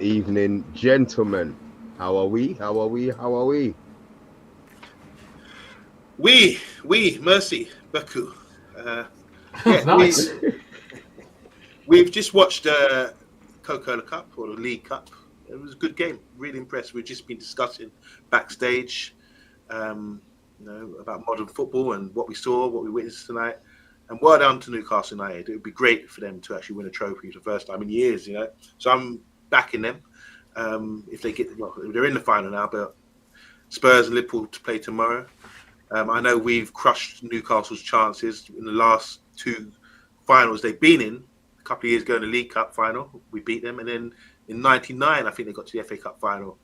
evening, gentlemen. How are we? How are we? How are we? Mercy, Baku. Nice. We've just watched Coca-Cola Cup or the League Cup. It was a good game. Really impressed. We've just been discussing backstage, about modern football and what we saw, what we witnessed tonight. And well done to Newcastle United. It would be great for them to actually win a trophy for the first time in years, So I'm backing them. If they they're in the final now, but Spurs and Liverpool to play tomorrow. I know we've crushed Newcastle's chances in the last two finals they've been in. A couple of years ago in the League Cup final, we beat them. And then in 99, I think they got to the FA Cup final.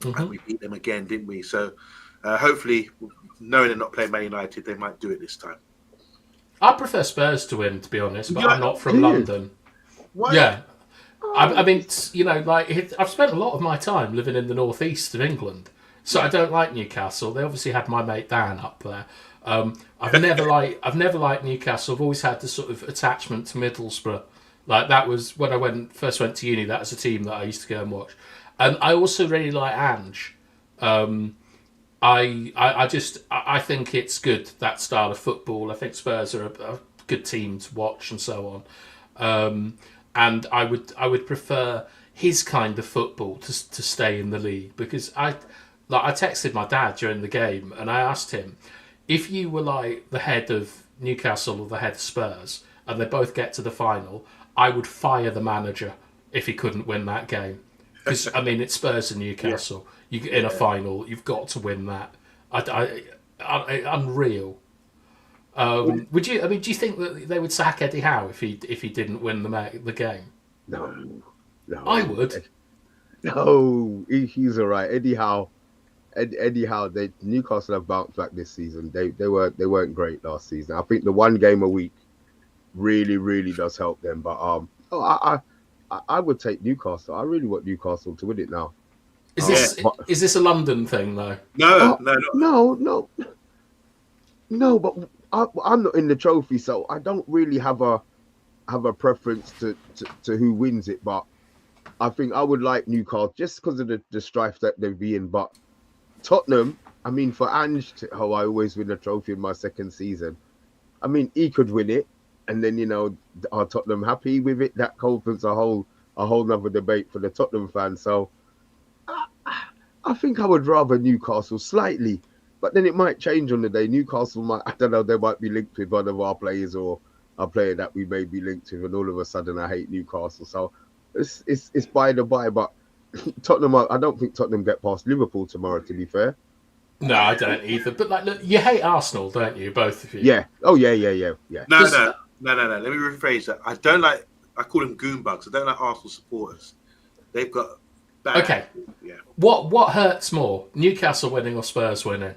Mm-hmm. And we beat them again, didn't we? So hopefully, knowing they're not playing Man United, they might do it this time. I prefer Spurs to win, to be honest, but I'm not from London. What? Yeah. I mean, I've spent a lot of my time living in the northeast of England, so I don't like Newcastle. They obviously had my mate Dan up there. I've never liked Newcastle. I've always had this sort of attachment to Middlesbrough. Like that was when I first went to uni. That was a team that I used to go and watch. And I also really like Ange. I think it's good, that style of football. I think Spurs are a good team to watch and so on. And I would prefer his kind of football to stay in the league, because I texted my dad during the game and I asked him, if you were like the head of Newcastle or the head of Spurs and they both get to the final, I would fire the manager if he couldn't win that game. Because I mean, it's Spurs and Newcastle. Yeah. You get in a final, you've got to win that. Unreal. Would you? I mean, do you think that they would sack Eddie Howe if he didn't win the game? No. I would. No, he's all right. Eddie Howe. Newcastle have bounced back this season. They weren't great last season. I think the one game a week really does help them. But I would take Newcastle. I really want Newcastle to win it now. Is this a London thing though? No. But I'm not in the trophy, so I don't really have a preference to who wins it. But I think I would like Newcastle just because of the strife that they've been in. But Tottenham, I mean, for Ange, how I always win a trophy in my second season. I mean, he could win it, and then are Tottenham happy with it? That opens a whole nother debate for the Tottenham fans. So I think I would rather Newcastle slightly, but then it might change on the day. Newcastle might, I don't know, they might be linked with one of our players or a player that we may be linked with, and all of a sudden I hate Newcastle. So it's by the by, but Tottenham, I don't think Tottenham get past Liverpool tomorrow, to be fair. No, I don't either. But look, you hate Arsenal, don't you, both of you? Yeah. Oh, yeah. No. Let me rephrase that. I call them goonbugs. I don't like Arsenal supporters. They've got bad. Okay. Yeah. What hurts more, Newcastle winning or Spurs winning?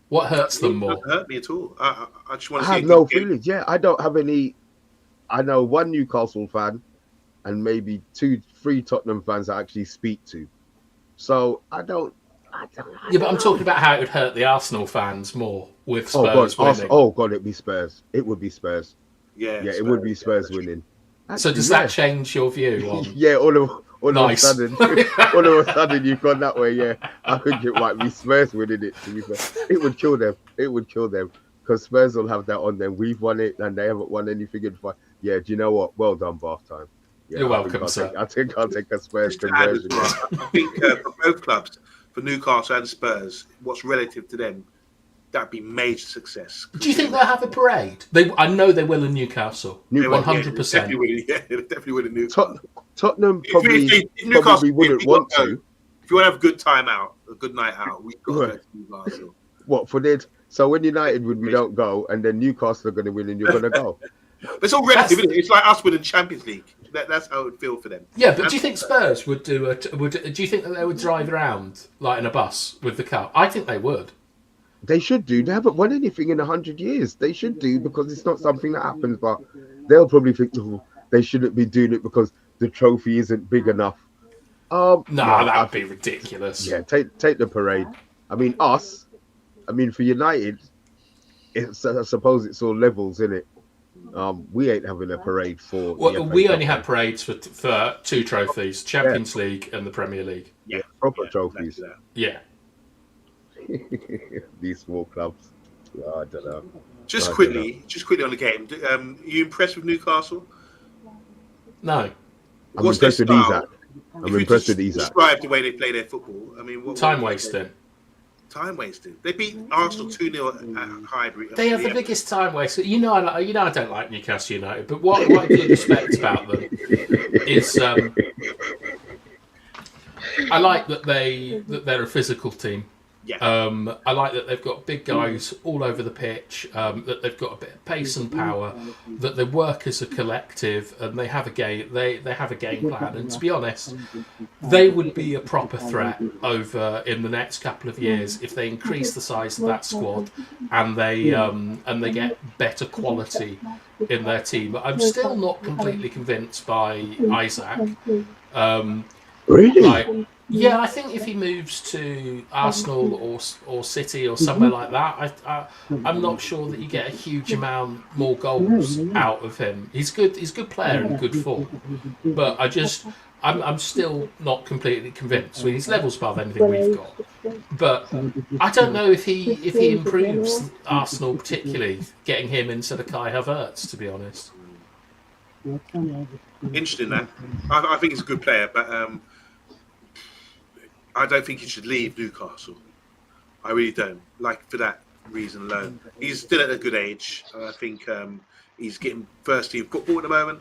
What hurts them more? It doesn't hurt me at all. I just want to. I have no feelings. Yeah, I don't have any. I know one Newcastle fan, and maybe 2-3 Tottenham fans I actually speak to. So I don't. Yeah, but I'm talking about how it would hurt the Arsenal fans more with Spurs winning. Oh God, it'd be Spurs. It would be Spurs. Yeah, it would be Spurs winning. So does that change your view on? Yeah, all of a sudden, you've gone that way. Yeah, I think it might be Spurs winning it. To be fair, it would kill them. Because Spurs will have that on them. We've won it, and they haven't won anything in fight. Yeah, do you know what? Well done, bath time. Yeah, you're welcome, sir. I think I'll take a Spurs conversion. I think for both clubs, for Newcastle and Spurs, what's relative to them, that'd be major success. Do you think they'll have a parade? I know they will in Newcastle. 100%. Definitely will in Newcastle. Tottenham probably wouldn't want to. If you want to have a good time out, a good night out, we've got to go to Newcastle. What for this? So when United win, we don't go, and then Newcastle are going to win, and you're going to go. But it's all relative, isn't it? It's like us winning Champions League. That's how it would feel for them. Yeah, but do you think Spurs would do do you think that they would drive around like in a bus with the cup? I think they would. They should do. They haven't won anything in 100 years. They should do, because it's not something that happens. But they'll probably think, they shouldn't be doing it because the trophy isn't big enough. No, that would be ridiculous. Yeah, take the parade. I mean, for United, I suppose it's all levels, isn't it? We ain't having a parade for the Well, FA we Cup, only have man. parades for 2 trophies: Yeah, Champions League and the Premier League. yeah, Yeah, proper yeah, trophies. exactly that. Yeah. These small clubs. I don't know. Just I don't know. quickly on the game. You impressed with Newcastle? No. I'm What's their impressed with Isak. style? I'm If you impressed with just Isak. describe the way they play their football, I mean, Time would you say? wasting. Time wasted. They beat Arsenal 2-0 at Highbury. They are the biggest time waster. I don't like Newcastle United, but what I do respect about them is I like that they're a physical team. Yeah. I like that they've got big guys all over the pitch. That they've got a bit of pace and power. That they work as a collective and they have a game. They have a game plan. And to be honest, they would be a proper threat over in the next couple of years if they increase the size of that squad and they get better quality in their team. But I'm still not completely convinced by Isaac. Really? Yeah, I think if he moves to Arsenal or City or somewhere like that, I'm not sure that you get a huge amount more goals out of him. He's good. He's a good player and good form, but I'm still not completely convinced. I mean, he's levels above anything we've got, but I don't know if he improves Arsenal, particularly getting him instead of Kai Havertz. To be honest, Interesting that. I think he's a good player, but I don't think he should leave Newcastle. I really don't. Like, for that reason alone. He's still at a good age. I think he's getting first team football at the moment.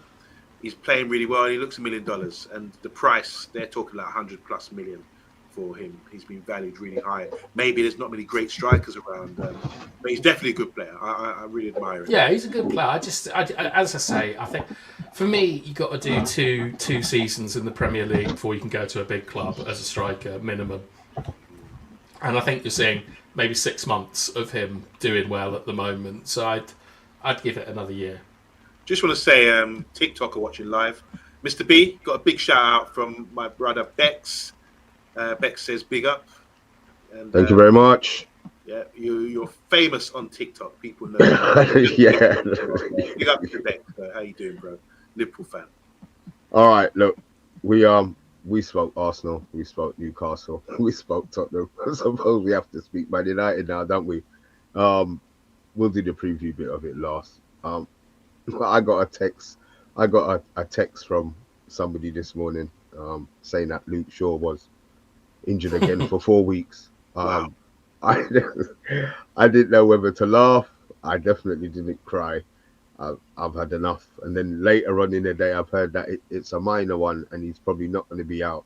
He's playing really well. He looks $1 million. And the price, they're talking like 100 plus million for him. He's been valued really high. Maybe there's not many great strikers around, but he's definitely a good player. I really admire him. yeah, he's a good player. As I say, I think for me, you got to do two seasons in the Premier League before you can go to a big club as a striker minimum. And I think you're seeing maybe 6 months of him doing well at the moment. So I'd give it another year. Just want to say, TikTok are watching live. Mr. B, got a big shout out from my brother Bex. Bex says big up. And, Thank you very much. Yeah, you're famous on TikTok. People know. Yeah. Big up to Bex. How you doing, bro? Liverpool fan. All right. Look, we spoke Arsenal. We spoke Newcastle. We spoke Tottenham. I suppose we have to speak Man United now, don't we? We'll do the preview bit of it last. I got a text. I got a text from somebody this morning saying that Luke Shaw was injured again for 4 weeks. Wow. I didn't know whether to laugh. I definitely didn't cry. I've had enough. And then later on in the day, I've heard that it's a minor one, and he's probably not going to be out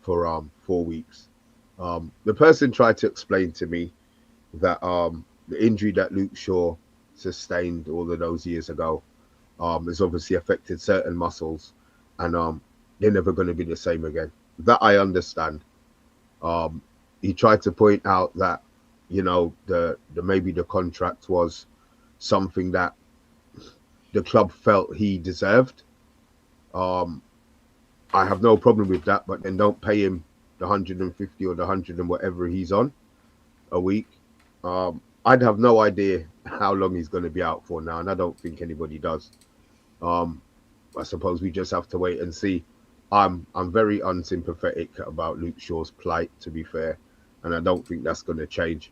for 4 weeks. The person tried to explain to me that the injury that Luke Shaw sustained all of those years ago has obviously affected certain muscles, and they're never going to be the same again. That I understand. He tried to point out that, you know, the maybe the contract was something that the club felt he deserved. I have no problem with that, but then don't pay him the 150 or the 100 and whatever he's on a week. I'd have no idea how long he's going to be out for now, and I don't think anybody does. I suppose we just have to wait and see. I'm very unsympathetic about Luke Shaw's plight, to be fair, and I don't think that's going to change.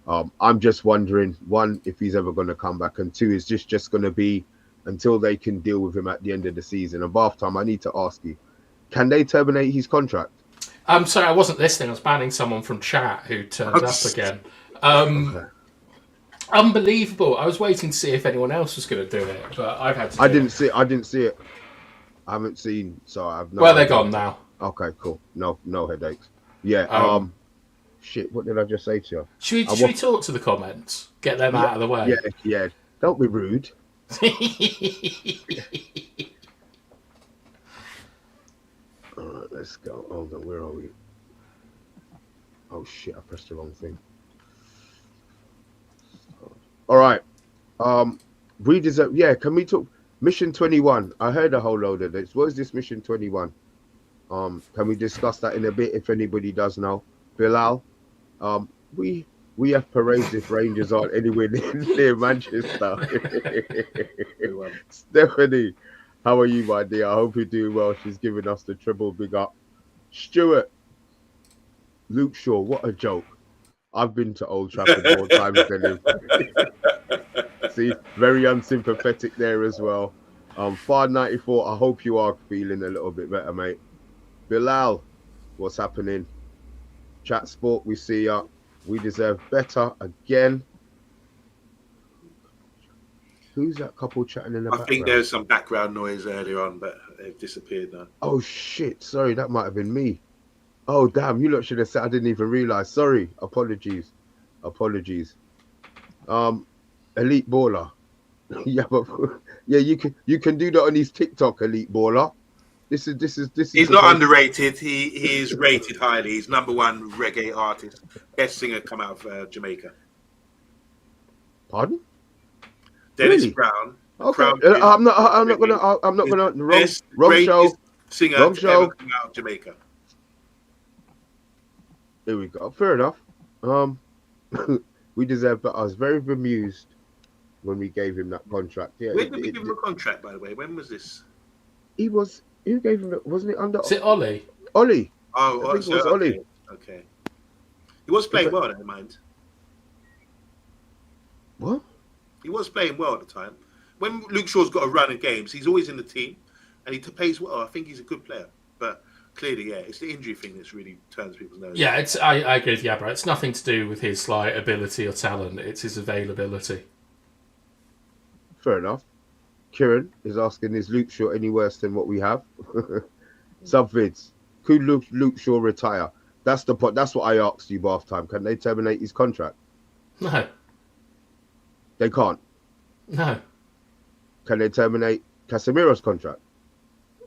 I'm just wondering, one, if he's ever going to come back, and two, is this just going to be until they can deal with him at the end of the season? And Bath Time, I need to ask you, can they terminate his contract? I'm sorry, I wasn't listening. I was banning someone from chat who turned up again. Okay. Unbelievable. I was waiting to see if anyone else was going to do it, but I've had to. I didn't see it. I haven't seen, so I've no. Well, they're idea. gone now. Okay, cool. No headaches. Yeah. Shit. What did I just say to you? Should we talk to the comments? Get them out of the way. Yeah. Don't be rude. All right, let's go. Hold on, where are we? Oh shit! I pressed the wrong thing. All right. We deserve. Yeah. Can we talk? Mission 21. I heard a whole load of this. What is this Mission 21? Can we discuss that in a bit if anybody does know? Bilal, we We have parades if Rangers aren't anywhere near Manchester. Stephanie, how are you, my dear? I hope you're doing well. She's giving us the triple big up. Stuart, Luke Shaw, what a joke. I've been to Old Trafford more times than him. See, very unsympathetic there as well. Far 94, I hope you are feeling a little bit better, mate. Bilal, what's happening? Chat Sport, we see ya. We deserve better again. Who's that couple chatting in the background? I think there was some background noise earlier on, but they've disappeared now. Oh, shit. Sorry, that might have been me. Oh, damn. You lot should have said I didn't even realize. Sorry. Apologies. Elite baller. Yeah, but yeah, you can do that on his TikTok, Elite baller. This is. He's not underrated. He is rated highly. He's #1 reggae artist, best singer come out of Jamaica. Pardon? Dennis Really? Brown. Okay. I'm not gonna. Wrong show. Singer wrong to show. ever come out of Jamaica. Here we go. Fair enough. We deserve better. I was very bemused when we gave him that contract. Yeah. When did we give him a contract, by the way? When was this? Who gave him it? Wasn't it under? Is it Ollie? Ollie. Oh, I think it was Ollie. Okay. He was playing well, never mind. What? He was playing well at the time. When Luke Shaw's got a run of games, he's always in the team, and he plays well. I think he's a good player, but clearly, yeah, it's the injury thing that's really turns people's nose. Yeah, I agree with Yabra. It's nothing to do with his ability or talent. It's his availability. Fair enough. Kieran is asking, is Luke Shaw any worse than what we have? Subvids. Could Luke Shaw retire? That's the point. That's what I asked you last time. Can they terminate his contract? No. They can't. No. Can they terminate Casemiro's contract?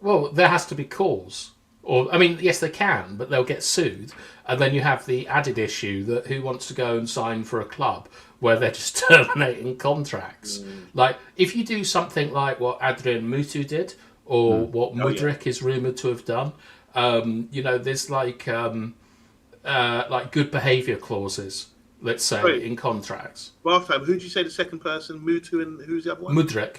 Well, there has to be cause. Or, I mean, yes, they can, but they'll get sued. And then you have the added issue that who wants to go and sign for a club where they're just terminating contracts? Like, if you do something like what Adrian Mutu did, or what Mudryk is rumoured to have done, there's like good behaviour clauses, let's say, in contracts. Last time, who did you say the second person? Mutu and who's the other one? Mudryk.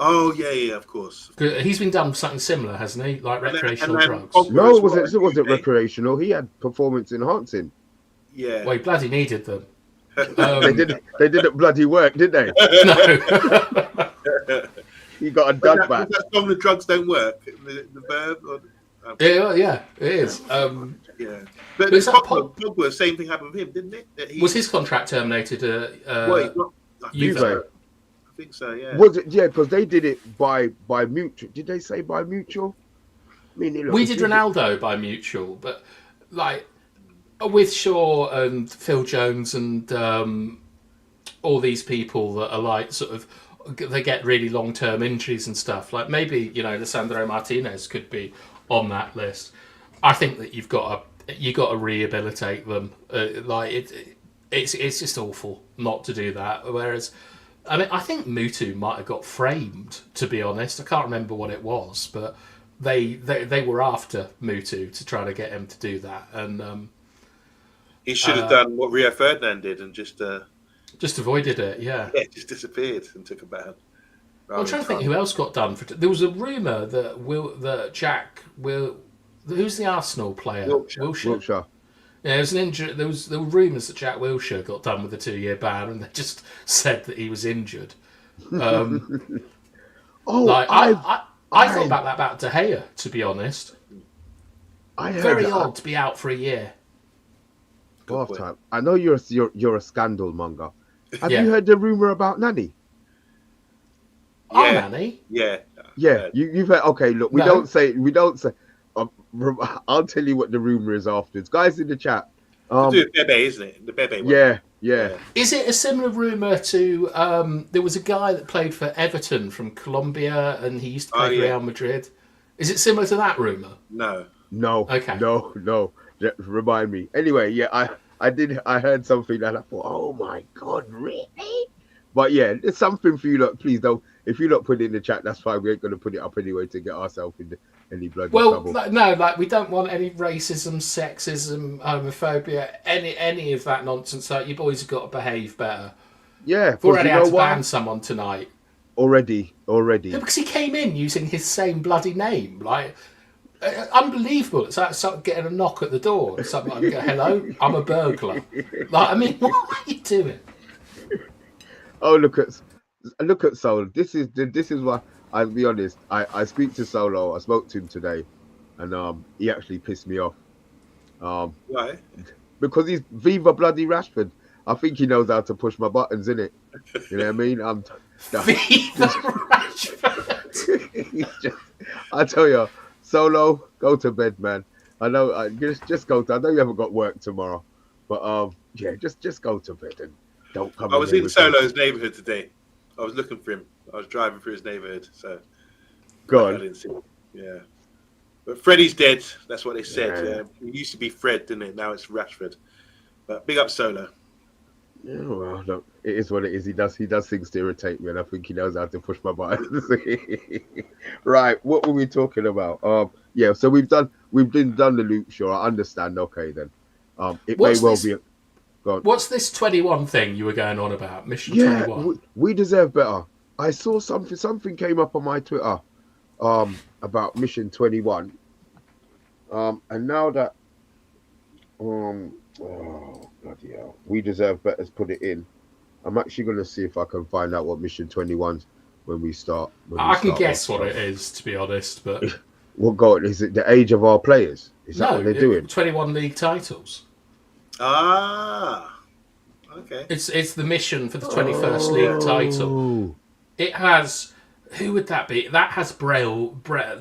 Oh, yeah, of course. He's been done something similar, hasn't he? Like recreational drugs. No, it wasn't recreational. He had performance enhancing. Yeah. Well, he bloody needed them. They didn't bloody work, did they? No. He got a dud back. That's when the drugs don't work. The verb. Yeah, it is. Yeah. But Pogba, same thing happened with him, didn't it? Was his contract terminated? I think so, yeah. Was it? Yeah, because they did it by mutual. Did they say by mutual? I mean, we did Ronaldo by mutual, but like with Shaw and Phil Jones and all these people that are like sort of, they get really long-term injuries and stuff. Like maybe Lisandro Martinez could be on that list. I think that you've got to rehabilitate them. It's just awful not to do that. Whereas, I mean, I think Mutu might have got framed, to be honest. I can't remember what it was, but they were after Mutu to try to get him to do that. And he should have done what Rio Ferdinand did and just avoided it, yeah. Yeah, just disappeared and took a ban. I'm trying to think who else got done. There was a rumour that Jack Will... Who's the Arsenal player? Wilshere. Yeah, there was an injury. There were rumours that Jack Wilshere got done with a 2-year ban, and they just said that he was injured. I thought about that about De Gea, to be honest. Very odd to be out for a year. Time. I know you're a scandal monger. Have you heard the rumour about Nani? Nani? Yeah. You've heard. Okay, look, we don't say. I'll tell you what the rumor is afterwards, guys in the chat. Bebe, isn't it? The Bebe one. Yeah. Is it a similar rumor to? There was a guy that played for Everton from Colombia, and he used to play for Real Madrid. Is it similar to that rumor? No. Okay. No. Remind me. Anyway, yeah, I heard something and I thought, oh my god, really? But yeah, it's something for you lot. Please don't. If you lot put it in the chat, that's fine. We ain't gonna put it up anyway to get ourselves any bloody Well, trouble. no, like we don't want any racism, sexism, homophobia, any of that nonsense. Like, you boys have got to behave better. Yeah, We've because already you had know to why? ban someone tonight. Already. No, because he came in using his same bloody name. Like, unbelievable. It's like sort of getting a knock at the door. Somebody go, "Hello, I'm a burglar." Like, I mean, what are you doing? Oh, look at Solo. This is why I'll be honest. I speak to Solo. I spoke to him today, and he actually pissed me off. Um, Why? because he's Viva bloody Rashford. I think he knows how to push my buttons, innit? You know what I mean? Viva Rashford. He's just, I tell you, Solo, go to bed, man. I know. Just go to. I know you haven't got work tomorrow, but yeah, just go to bed and don't come. I in was here in with Solo's neighbourhood today. I was looking for him. I was driving through his neighbourhood, so Go I on. didn't see him. Yeah. But Freddie's dead. That's what they said. Yeah. It used to be Fred, didn't it? Now it's Rashford. But big up Solo. Yeah, well, look, it is what it is. He does things to irritate me, and I think he knows how to push my buttons. Right, what were we talking about? Yeah, so we've done the Luke Shaw. I understand. Okay, then. It What's may well this? be. Go on. What's this 21 thing you were going on about? Mission Yeah, 21. we deserve better. I saw something came up on my Twitter, about Mission 21. And now that, oh bloody hell, we deserve better's put it in. I'm actually going to see if I can find out what Mission 21's when we start. I can guess what it is, to be honest, but What God is it? The age of our players? Is that no, what they're doing? 21 league titles. Ah, okay. It's the mission for the 21st league title. It has, who would that be? That has Braille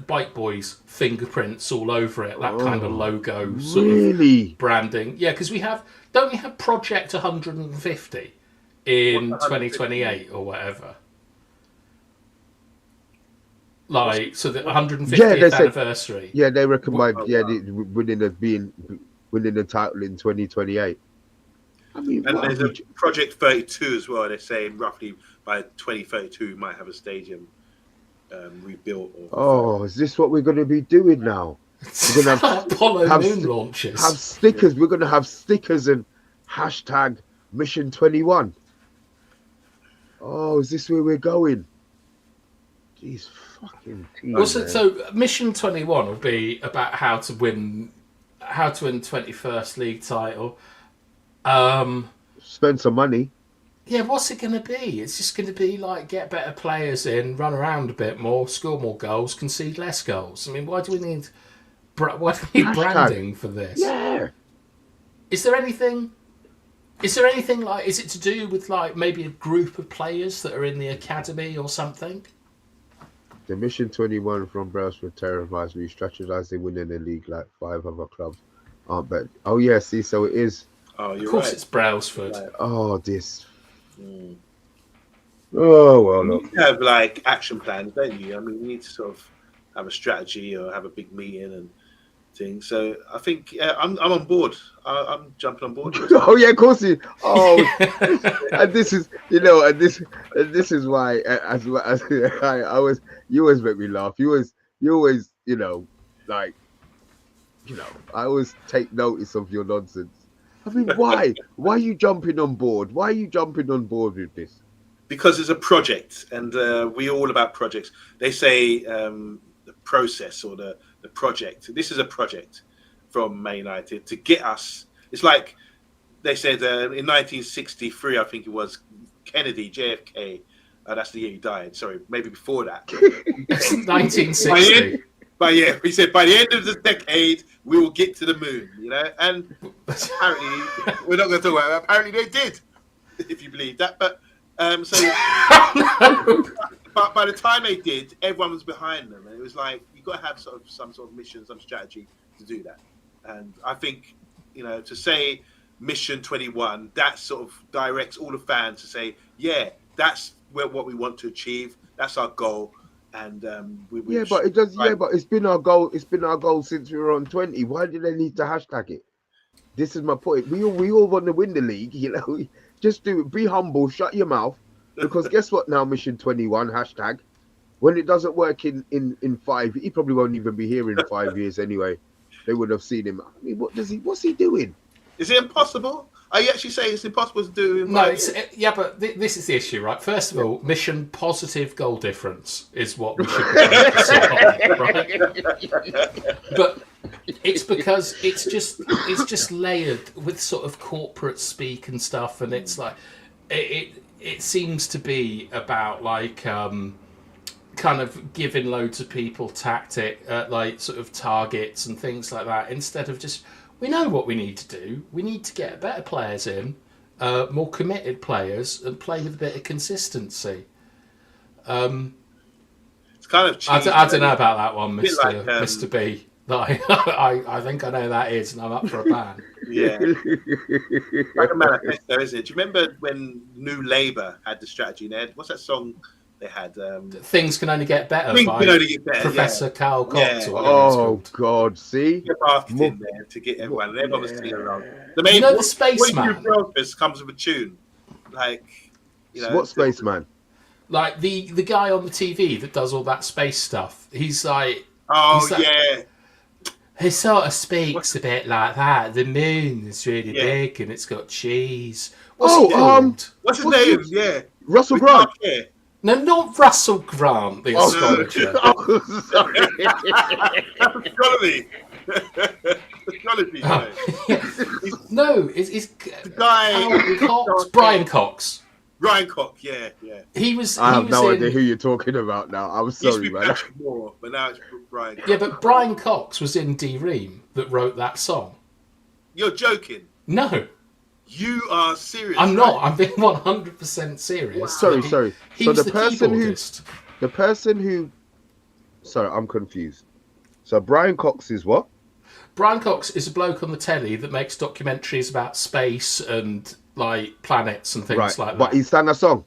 Bike Boys fingerprints all over it. That kind of logo, sort of branding. Yeah, because don't we have Project 150 in 2028 or whatever? Like, so the 150th anniversary. Yeah, they reckon winning the title in 2028. I mean, and there's a Project 32 as well. They're saying roughly by 2032 we might have a stadium rebuilt. Is this what we're going to be doing now? We're going to have Apollo moon launches. Have stickers. We're going to have stickers and hashtag Mission 21. Oh, is this where we're going? These fucking teams. So Mission 21 will be about how to win 21st league title. Spend some money. Yeah, what's it going to be? It's just going to be like get better players in, run around a bit more, score more goals, concede less goals. I mean, why do we need branding for this? Yeah. Is there anything like? Is it to do with like maybe a group of players that are in the academy or something? The Mission 21 from Brailsford terrifies me, strategizing winning the league like 5 other clubs aren't bad. Oh yeah, see, so it is. Oh, you're of course, right. it's Brailsford. Right. Oh, this. Oh well, look. You have like action plans, don't you? I mean, you need to sort of have a strategy or have a big meeting and things. So I think I'm on board. I'm jumping on board. Oh yeah, of course. And this is, and this is why, as you always make me laugh. You always, like, I always take notice of your nonsense. I mean, why? Why are you jumping on board? Why are you jumping on board with this? Because it's a project, and we're all about projects. They say the process or the project. This is a project from Man United to get us. It's like they said in 1963, I think it was, Kennedy, JFK. That's the year he died. Sorry, maybe before that. 1960. But yeah, he said by the end of the decade we will get to the moon. And apparently we're not going to talk about that. Apparently they did, if you believe that. But but by the time they did, everyone was behind them, and it was like you've got to have some sort of mission, some strategy to do that. And I think to say Mission 21, that sort of directs all the fans to say, yeah, that's what we want to achieve. That's our goal. And but it does. Yeah, but it's been our goal. It's been our goal since we were on 20. Why do they need to hashtag it? This is my point. We all want to win the league. Just do it. Be humble. Shut your mouth. Because guess what? Now Mission 21 hashtag. when it doesn't work in 5, he probably won't even be here in 5 years anyway. They would have seen him. I mean, what's he doing? Is it impossible? Are you actually saying it's impossible to do? No, but this is the issue, right? First of all, mission positive goal difference is what we should be focusing on, right? But it's because it's just layered with sort of corporate speak and stuff, and it's like it seems to be about like kind of giving loads of people like sort of targets and things like that, instead of just, we know what we need to do. We need to get better players in, more committed players, and play with a bit of consistency. It's kind of cheesy. I don't know about that one, Mr. Mr. B. I think I know who that is, and I'm up for a ban. Yeah. Like a manifesto, isn't it? Do you remember when New Labour had the strategy, Ned? What's that song they had? Things Can Only Get Better by Professor Carl Cox. Yeah. Oh, God, see? Get basket in there to get everyone. And everyone was singing along. The Spaceman. Comes with a tune. Like, what Spaceman? Like the guy on the TV that does all that space stuff. He's like... yeah. He sort of speaks a bit like that. The moon is really big and it's got cheese. What's his name? Yeah. Russell Grant. No, not Russell Grant, the astrologer. Sorry. Astrology. No, it's the guy. Brian Cox. Brian Cox, yeah. I have no idea who you're talking about now. I'm sorry, man. More, but now it's Brian Cox. Yeah, but Brian Cox was in D-Ream that wrote that song. You're joking? No. You are serious? I'm not. I'm being 100% serious. Wow. Sorry. He was the person who... Sorry, I'm confused. So Brian Cox is what? Brian Cox is a bloke on the telly that makes documentaries about space and like planets and things like that. But he sang a song.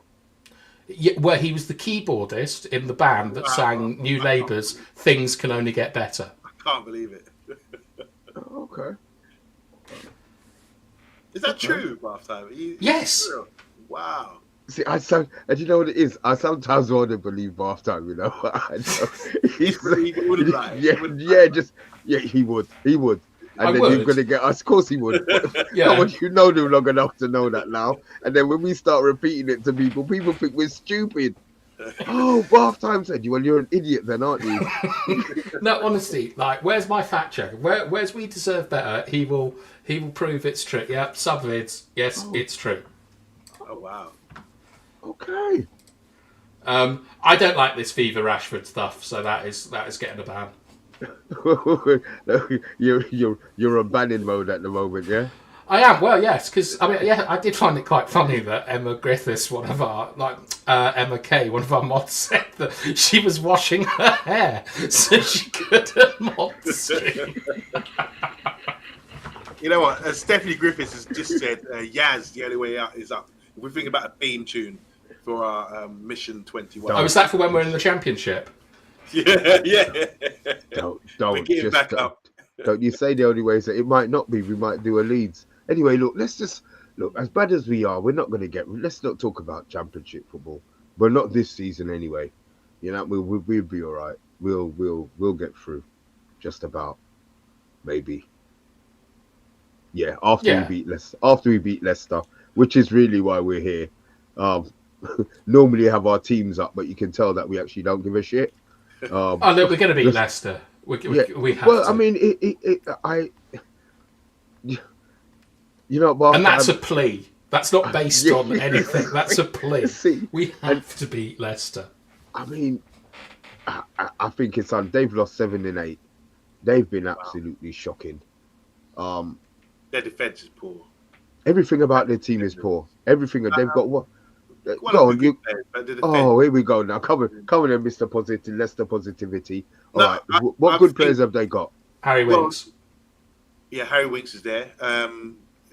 Yeah, where he was the keyboardist in the band that sang New Labour's "Things Can Only Get Better." I can't believe it. Okay. Is that true, Bathtime? Yes. Wow. See, and you know what it is? I sometimes want to believe Bathtime. You know, he would lie. He would. And then would. you're going to get us. Of course he would. Yeah. Come on, you know him long enough to know that now. And then when we start repeating it to people think we're stupid. Oh, Bath Time said you. Well, you're an idiot then, aren't you? No, honestly, like, where's my fact check? Where's We Deserve Better? He will prove it's true. Yeah, subvids. Yes, it's true. Oh wow. Okay. I don't like this Viva Rashford stuff, so that is getting a ban. You're on banning mode at the moment, yeah? I am. Well, yes, because I did find it quite funny that Emma Griffiths, one of our Emma Kay, one of our mods, said that she was washing her hair so she couldn't mod the stream. You know what? Stephanie Griffiths has just said, "Yaz, the only way out is up." If we think about a theme tune for our Mission 21. Oh, is that for when we're in the championship? Yeah. Don't get back up. Don't you say the only way is that it might not be. We might do a Leeds. Anyway, look, let's just look. As bad as we are, we're not going to get. Let's not talk about Championship football. We're not this season anyway. You know, we'll be all right. We'll get through, just about, maybe. Yeah, after we beat Leicester, which is really why we're here. Normally have our teams up, but you can tell that we actually don't give a shit. Look, we're going to beat Leicester. We have to. I mean, and that's a plea. That's not based on anything. That's a plea. We have to beat Leicester. I mean, I think it's on. They've lost 7 in 8. They've been absolutely shocking. Their defense is poor. Everything about their team is poor. Everything they've got. What? Go on, you. Here we go now. Come on, then, Mr. Positive, Leicester positivity. All right. What good players have they got? Harry Winks. Yeah, Harry Winks is there.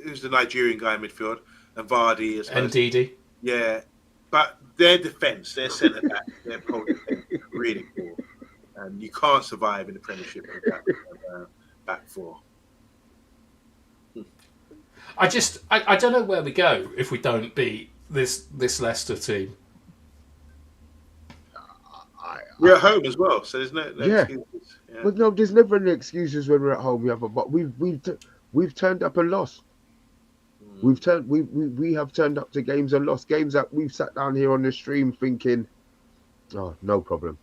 Who's the Nigerian guy in midfield? And Vardy as well. And Ndidi. Yeah, but their defense, their centre back, their whole defense is really poor. And you can't survive in the Premiership with that back four. I don't know where we go if we don't beat this Leicester team. We're at home as well, so there's no Yeah. excuses. Yeah. But no, there's never any excuses when we're at home. But we've turned up and lost. We have turned up to games and lost games that we've sat down here on the stream thinking, oh, no problem.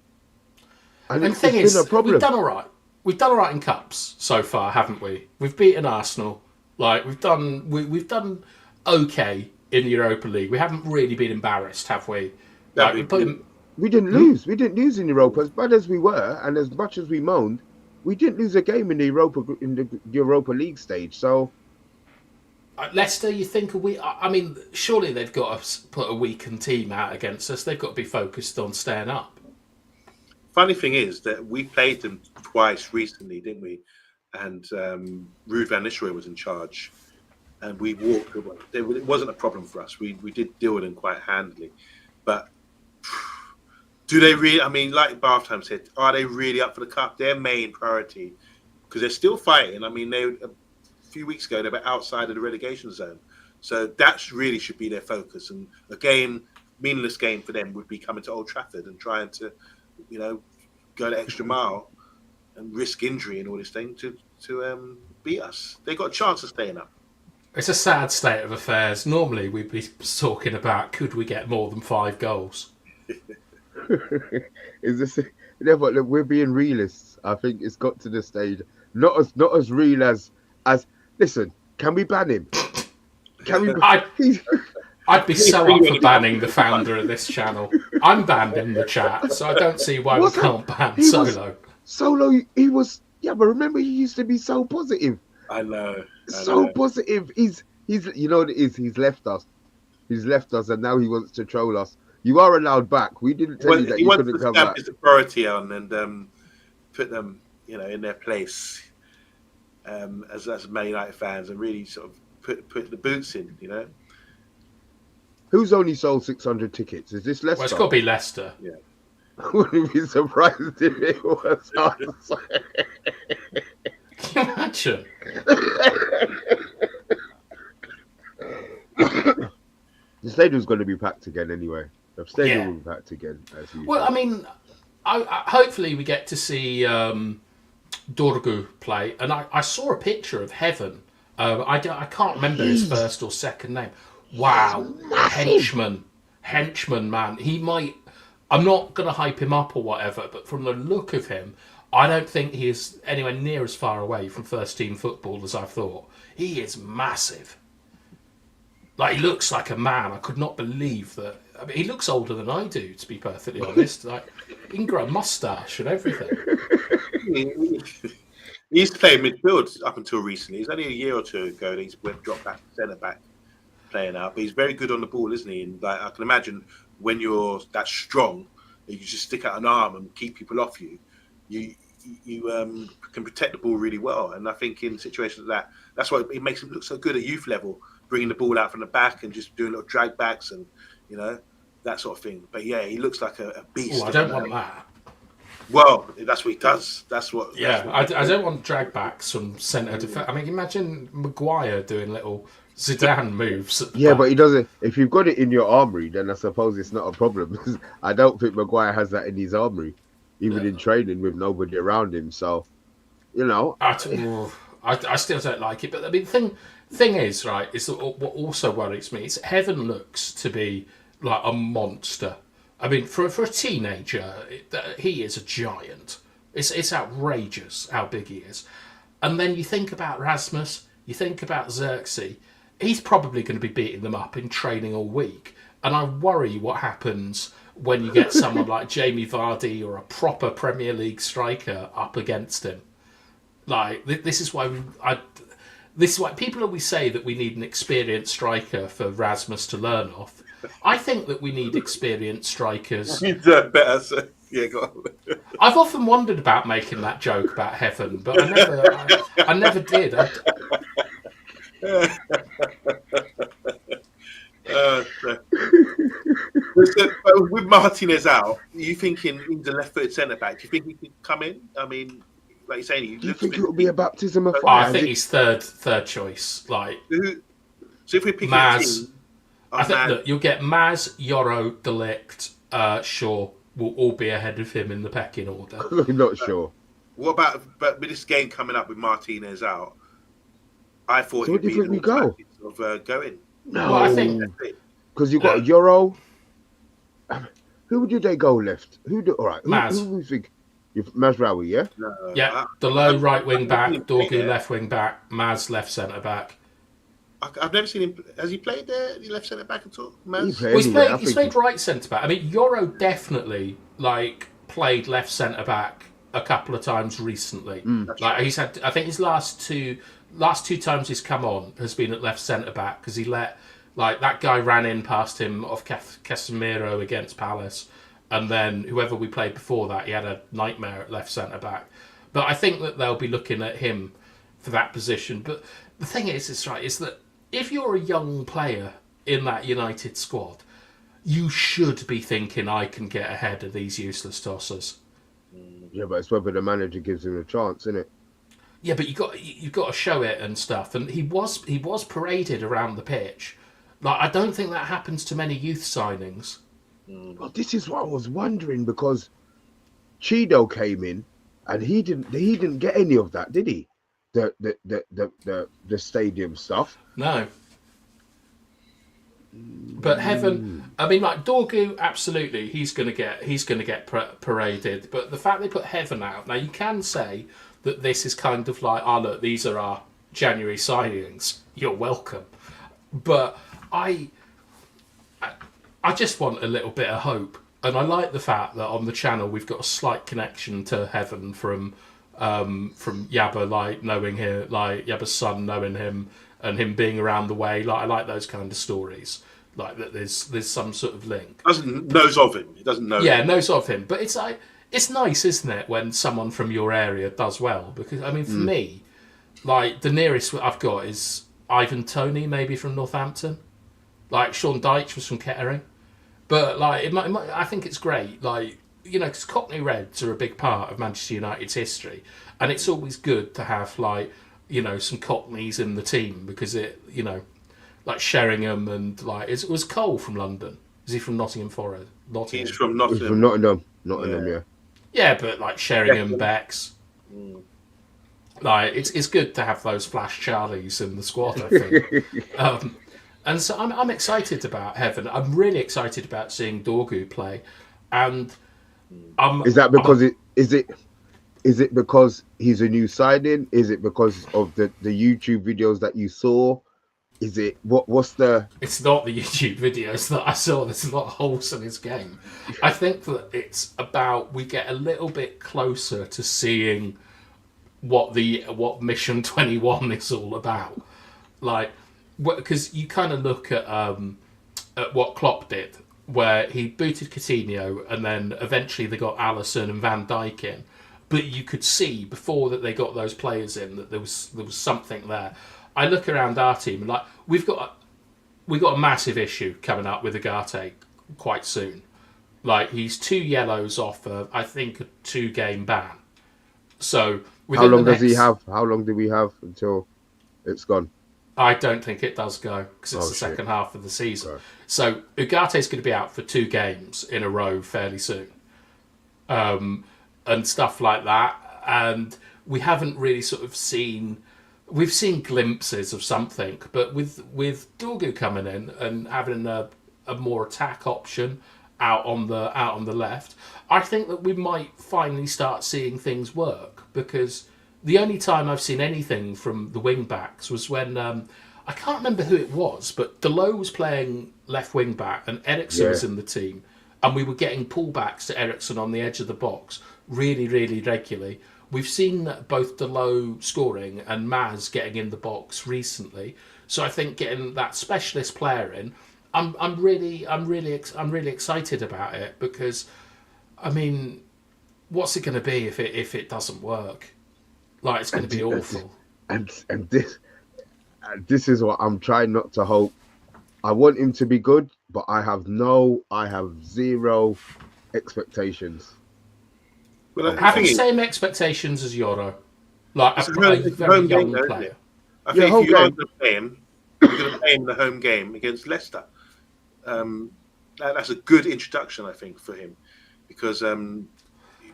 And the it's thing been is, a problem. we've done all right. We've done all right in cups so far, haven't we? We've beaten Arsenal. Like we've done okay in the Europa League. We haven't really been embarrassed, have we? Like We didn't lose. We didn't lose in Europa. As bad as we were, and as much as we moaned, we didn't lose a game in the Europa League stage. So Leicester, you think I mean, surely they've got to put a weakened team out against us. They've got to be focused on staying up. Funny thing is that we played them twice recently, didn't we? And Ruud van Nistelrooy was in charge, and we walked away. It wasn't a problem for us. We did deal with them quite handily, but do they really? I mean, like Barthelme said, are they really up for the cup? Their main priority, because they're still fighting. I mean, a few weeks ago they were outside of the relegation zone, so that really should be their focus. And a meaningless game for them would be coming to Old Trafford and trying to, go the extra mile and risk injury and all this thing to beat us. They got a chance of staying up. It's a sad state of affairs. Normally we'd be talking about could we get more than 5 goals. Is this? Yeah, but look, we're being realists. I think it's got to the stage, not as real as. Listen, can we ban him? Can we? I'd be so up for banning the founder of this channel. I'm banned in the chat, so I don't see why we can't ban Solo. Solo, he was. Yeah, but remember, he used to be so positive. I know. Positive. He's. You know what it is? He's left us. He's left us, and now he wants to troll us. You are allowed back. We didn't tell you that you couldn't come back. He wants to stamp his authority on and put them, in their place as Man United fans, and really sort of put the boots in. Who's only sold 600 tickets? Is this Leicester? Well, it's got to be Leicester. Yeah. I wouldn't be surprised if it was us. Can you imagine? The stadium's going to be packed again anyway. The stadium will be packed again. Well, I mean, hopefully we get to see Dorgu play. And I saw a picture of Heaven. I can't remember his first or second name. Wow. Henchman, man. He might... I'm not going to hype him up or whatever, but from the look of him, I don't think he is anywhere near as far away from first-team football as I thought. He is massive. Like, he looks like a man. I could not believe that. I mean, he looks older than I do, to be perfectly honest. Like, he can grow a moustache and everything. He's played midfield up until recently. It's only a year or two ago that he's dropped back to centre back playing out. But he's very good on the ball, isn't he? And like, I can imagine when you're that strong, you can just stick out an arm and keep people off you. You can protect the ball really well. And I think in situations like that, that's why it makes him look so good at youth level, bringing the ball out from the back and just doing little drag backs and, that sort of thing. But yeah, he looks like a beast. Oh, I don't want that. Well, that's what he does. I don't want drag backs from centre defence. I mean, imagine Maguire doing little Zidane moves. But he doesn't. If you've got it in your armoury, then I suppose it's not a problem. I don't think Maguire has that in his armoury, even in training with nobody around him. So, I still don't like it. But I mean, thing is, right, is that what also worries me is Heaven looks to be like a monster. I mean, for a teenager, he is a giant. It's outrageous how big he is. And then you think about Rasmus, you think about Xerxes, he's probably going to be beating them up in training all week. And I worry what happens when you get someone like Jamie Vardy or a proper Premier League striker up against him. Like, this is why people always say that we need an experienced striker for Rasmus to learn off. I think that we need experienced strikers. You do better, so yeah, go on. I've often wondered about making that joke about Heaven, but I never did. With Martinez out, are you thinking he's a left-footed centre-back? Do you think he could come in? I mean, like you're saying, do you think it will be a baptism of fire? I think he's third choice. Like, so if we're picking Maz, I think that you'll get Maz, Yoro, De Ligt, Shaw, will all be ahead of him in the pecking order. I'm not sure. What about but with this game coming up with Martinez out? I thought So he'd what do you be think we an go? automatic sort of going. No, Well, I think because you've got a Euro. Who did they go left? All right? Maz. Who do you think? Mazraoui, yeah. No, Yeah, Delo right wing back, I've never seen him play Dorgu there. left wing back, Maz left centre back. I've never seen him. Has he played there? He left centre back at all? He Maz? played Well, he's anywhere. played, he's played right centre back. I mean, Euro definitely played left centre back a couple of times recently. He's had, I think his last two times he's come on has been at left centre back because he let that guy ran in past him off Casemiro against Palace, and then whoever we played before that, he had a nightmare at left centre back. But I think that they'll be looking at him for that position. But the thing is that if you're a young player in that United squad, you should be thinking, I can get ahead of these useless tossers. Yeah, but it's whether the manager gives him a chance, isn't it? Yeah, but you've got to show it and stuff. And he was paraded around the pitch. I don't think that happens to many youth signings. Well, this is what I was wondering because Cheeto came in and he didn't get any of that, did he? The stadium stuff. No. But Heaven, I mean, Dorgu, absolutely, he's going to get paraded. But the fact they put Heaven out now, you can say that this is kind of look, these are our January signings. You're welcome. But I just want a little bit of hope, and I like the fact that on the channel we've got a slight connection to Heaven from Yabba, knowing him, Yabba's son knowing him, and him being around the way. I like those kind of stories, that there's some sort of link. Knows of him. He doesn't know. Yeah, knows of him, but it's nice, isn't it, when someone from your area does well? Because I mean, for me, the nearest I've got is Ivan Toney, maybe from Northampton. Sean Dyche was from Kettering. But I think it's great. Because Cockney Reds are a big part of Manchester United's history, and it's always good to have some Cockneys in the team because it Sheringham and it was Cole from London. Is he from Nottingham Forest? He's from Nottingham. He's from Nottingham, yeah. Yeah, but Sheringham, Becks. It's good to have those Flash Charlies in the squad, I think. And so I'm excited about Heaven. I'm really excited about seeing Dorgu play, and is that because is it because he's a new signing? Is it because of the YouTube videos that you saw? Is it what's the? It's not the YouTube videos that I saw. There's a lot of holes in his game. I think that it's about we get a little bit closer to seeing what Mission 21 is all about, because you kind of look at what Klopp did, where he booted Coutinho and then eventually they got Alisson and Van Dijk in. But you could see before that they got those players in that there was something there. I look around our team and we've got a massive issue coming up with Ugarte quite soon. He's 2 yellows off I think a 2-game ban. So how long does he have? How long do we have until it's gone? I don't think it does go because it's the second half of the season. Okay. So Ugate's going to be out for 2 games in a row fairly soon, and stuff like that. And we haven't really sort of seen. We've seen glimpses of something, but with Dorgu coming in and having a more attack option out on the left, I think that we might finally start seeing things work because. The only time I've seen anything from the wing backs was when I can't remember who it was, but Delo was playing left wing back and Ericsson was in the team, and we were getting pullbacks to Ericsson on the edge of the box really, really regularly. We've seen both Delo scoring and Maz getting in the box recently, so I think getting that specialist player in, I'm really excited about it because, I mean, what's it going to be if it doesn't work? It's going to be awful. And this is what I'm trying not to hope. I want him to be good, but I have zero expectations. Well, I have the same expectations as Yoro. A very young player. I think if you are going to play him, you're going to play him in the home game against Leicester. That's a good introduction, I think, for him. because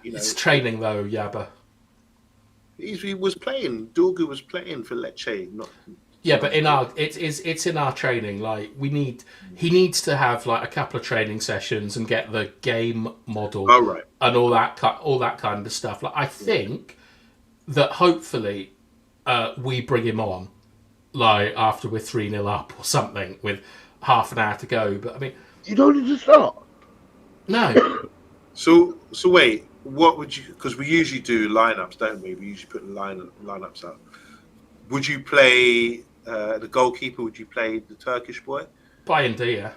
It's training though, Yabba. he was playing. Dorgu was playing for Lecce, not. Yeah, but it's in our training. Like he needs to have like a couple of training sessions and get the game model Oh, right. and all that kind of stuff. Like I think that hopefully we bring him on like after we're 3-0 up or something with half an hour to go. But I mean, You don't need to start. no. So wait, what would you? Because we usually do lineups, don't we? We usually put lineups up. Would you play the goalkeeper? Would you play the Turkish boy? Bayindir.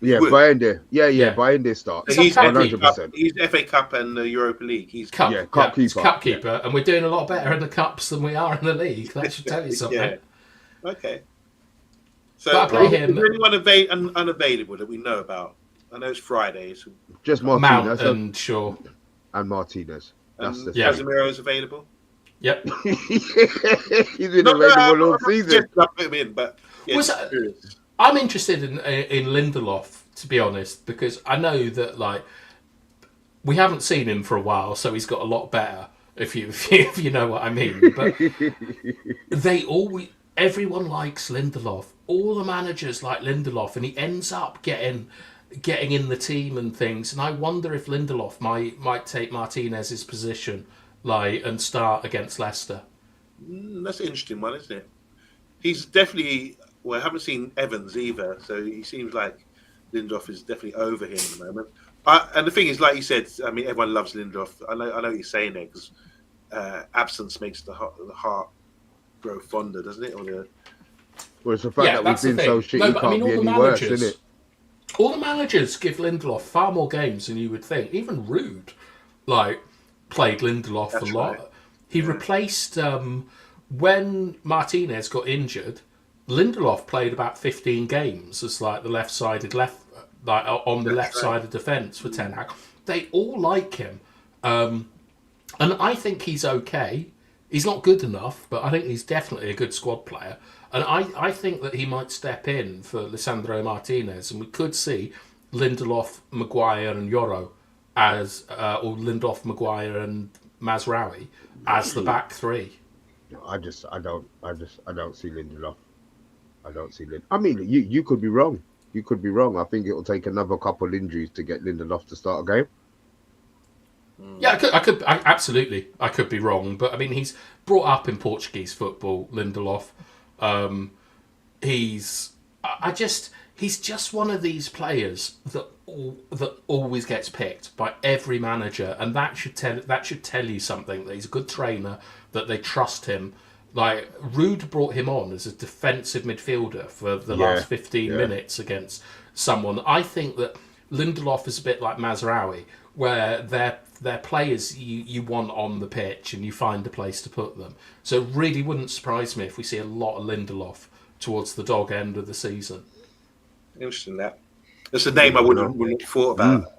Yeah, Would. Bayindir. Yeah, Yeah. Bayindir starts. So he's Cup 100%. He's FA Cup and the Europa League. He's Cup, Yeah, cup it's keeper. cup keeper, and we're doing a lot better in the cups than we are in the league. That should tell you something. Yeah. Okay. So But I play him. Is there anyone unavailable that we know about? I know it's Friday. So, Just Mount Martinez and Shaw. and Martinez. That's the Yeah. Casemiro is available. Yep. He's been available all season. Just put him in, but yeah, Was just curious. I'm interested in Lindelof, to be honest, because I know that like we haven't seen him for a while, so he's got a lot better. If you know what I mean, but everyone likes Lindelof. All the managers like Lindelof, and he ends up getting in the team and things. And I wonder if Lindelof might take Martinez's position, like, and start against Leicester. That's an interesting one, isn't it? He's definitely. Well, I haven't seen Evans either, so he seems like Lindelof is definitely over him at the moment. And the thing is, like you said, I mean, everyone loves Lindelof. I know what you're saying there, because absence makes the heart grow fonder, doesn't it? Well, it's the fact that that's we've the been so thing. shit, No, he but can't I mean, be all the any worse, managers, isn't it? all the managers give Lindelof far more games than you would think. Even Rude, like, played Lindelof That's a lot. right. He replaced when Martinez got injured. Lindelof played about 15 games as like the left-sided on the left side of defence for Ten Hag. They all like him, and I think he's okay. He's not good enough, but I think he's definitely a good squad player. And I think that he might step in for Lisandro Martinez, and we could see Lindelof, Maguire, and Yoro as, or Lindelof, Maguire, and Mazraoui as the back three. I don't see Lindelof. I don't see Lindelof. I mean, you could be wrong. You could be wrong. I think it will take another couple of injuries to get Lindelof to start a game. Yeah, absolutely. I could be wrong, but I mean, he's brought up in Portuguese football. Lindelof, he's just one of these players that always gets picked by every manager, and that should tell you something. That he's a good trainer, that they trust him. Like, Rude brought him on as a defensive midfielder for the last 15 minutes against someone. I think that Lindelof is a bit like Mazraoui, where they're players you want on the pitch and you find a place to put them. So it really wouldn't surprise me if we see a lot of Lindelof towards the dog end of the season. Interesting that. That's a name I wouldn't have thought about.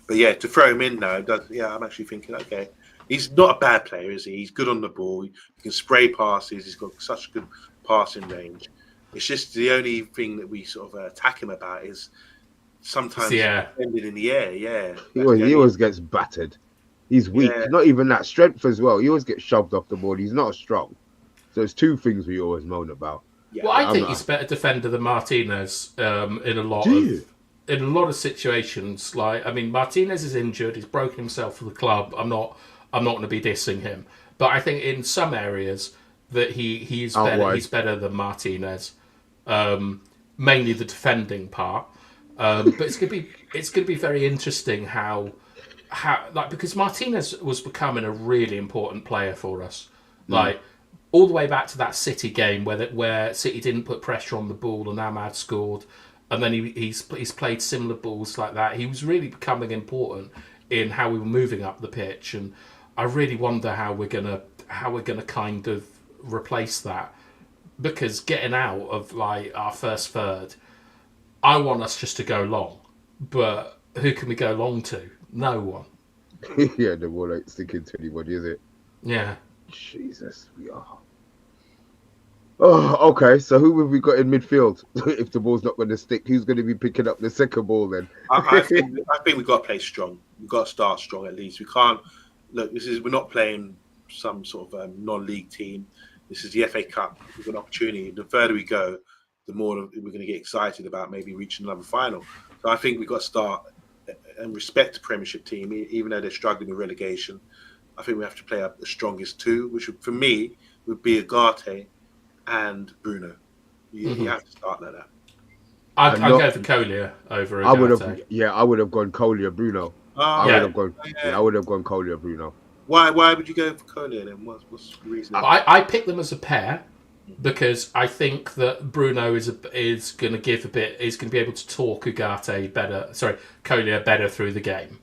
But yeah, to throw him in now, I'm actually thinking, okay. He's not a bad player, is he? He's good on the ball. He can spray passes. He's got such good passing range. It's just the only thing that we sort of attack him about is sometimes ended in the air. Yeah, He always gets battered. He's weak. Yeah. Not even that strength as well. He always gets shoved off the ball. He's not strong. So it's two things we always moan about. Yeah. Well, I think he's a better defender than Martinez in a lot of situations. Like, I mean, Martinez is injured. He's broken himself for the club. I'm not going to be dissing him, but I think in some areas that he is better. He's better than Martinez, mainly the defending part. But it's going to be very interesting how because Martinez was becoming a really important player for us, like all the way back to that City game where City didn't put pressure on the ball and Ahmad scored, and then he's played similar balls like that. He was really becoming important in how we were moving up the pitch, and I really wonder how we're gonna kind of replace that, because getting out of like our first third, I want us just to go long, but who can we go long to? No one. Yeah, the ball ain't sticking to anybody, is it? Yeah. Jesus, we are. Oh, okay. So who have we got in midfield? If the ball's not going to stick, who's going to be picking up the second ball then? I think we've got to play strong. We've got to start strong at least. We can't look. We're not playing some sort of non-league team. This is the FA Cup. We've got an opportunity. The further we go, the more we're going to get excited about maybe reaching another final. So I think we've got to start and respect the Premiership team, even though they're struggling with relegation. I think we have to play the strongest two, which for me would be Agate and Bruno. You have to start like that. I'd go for Collier over Agate. I would have gone Collier Bruno. I would have gone Collier Bruno. Why would you go for Collier then? What's the reason? I picked them as a pair because I think that Bruno is going to give is going to be able to talk Collier better through the game.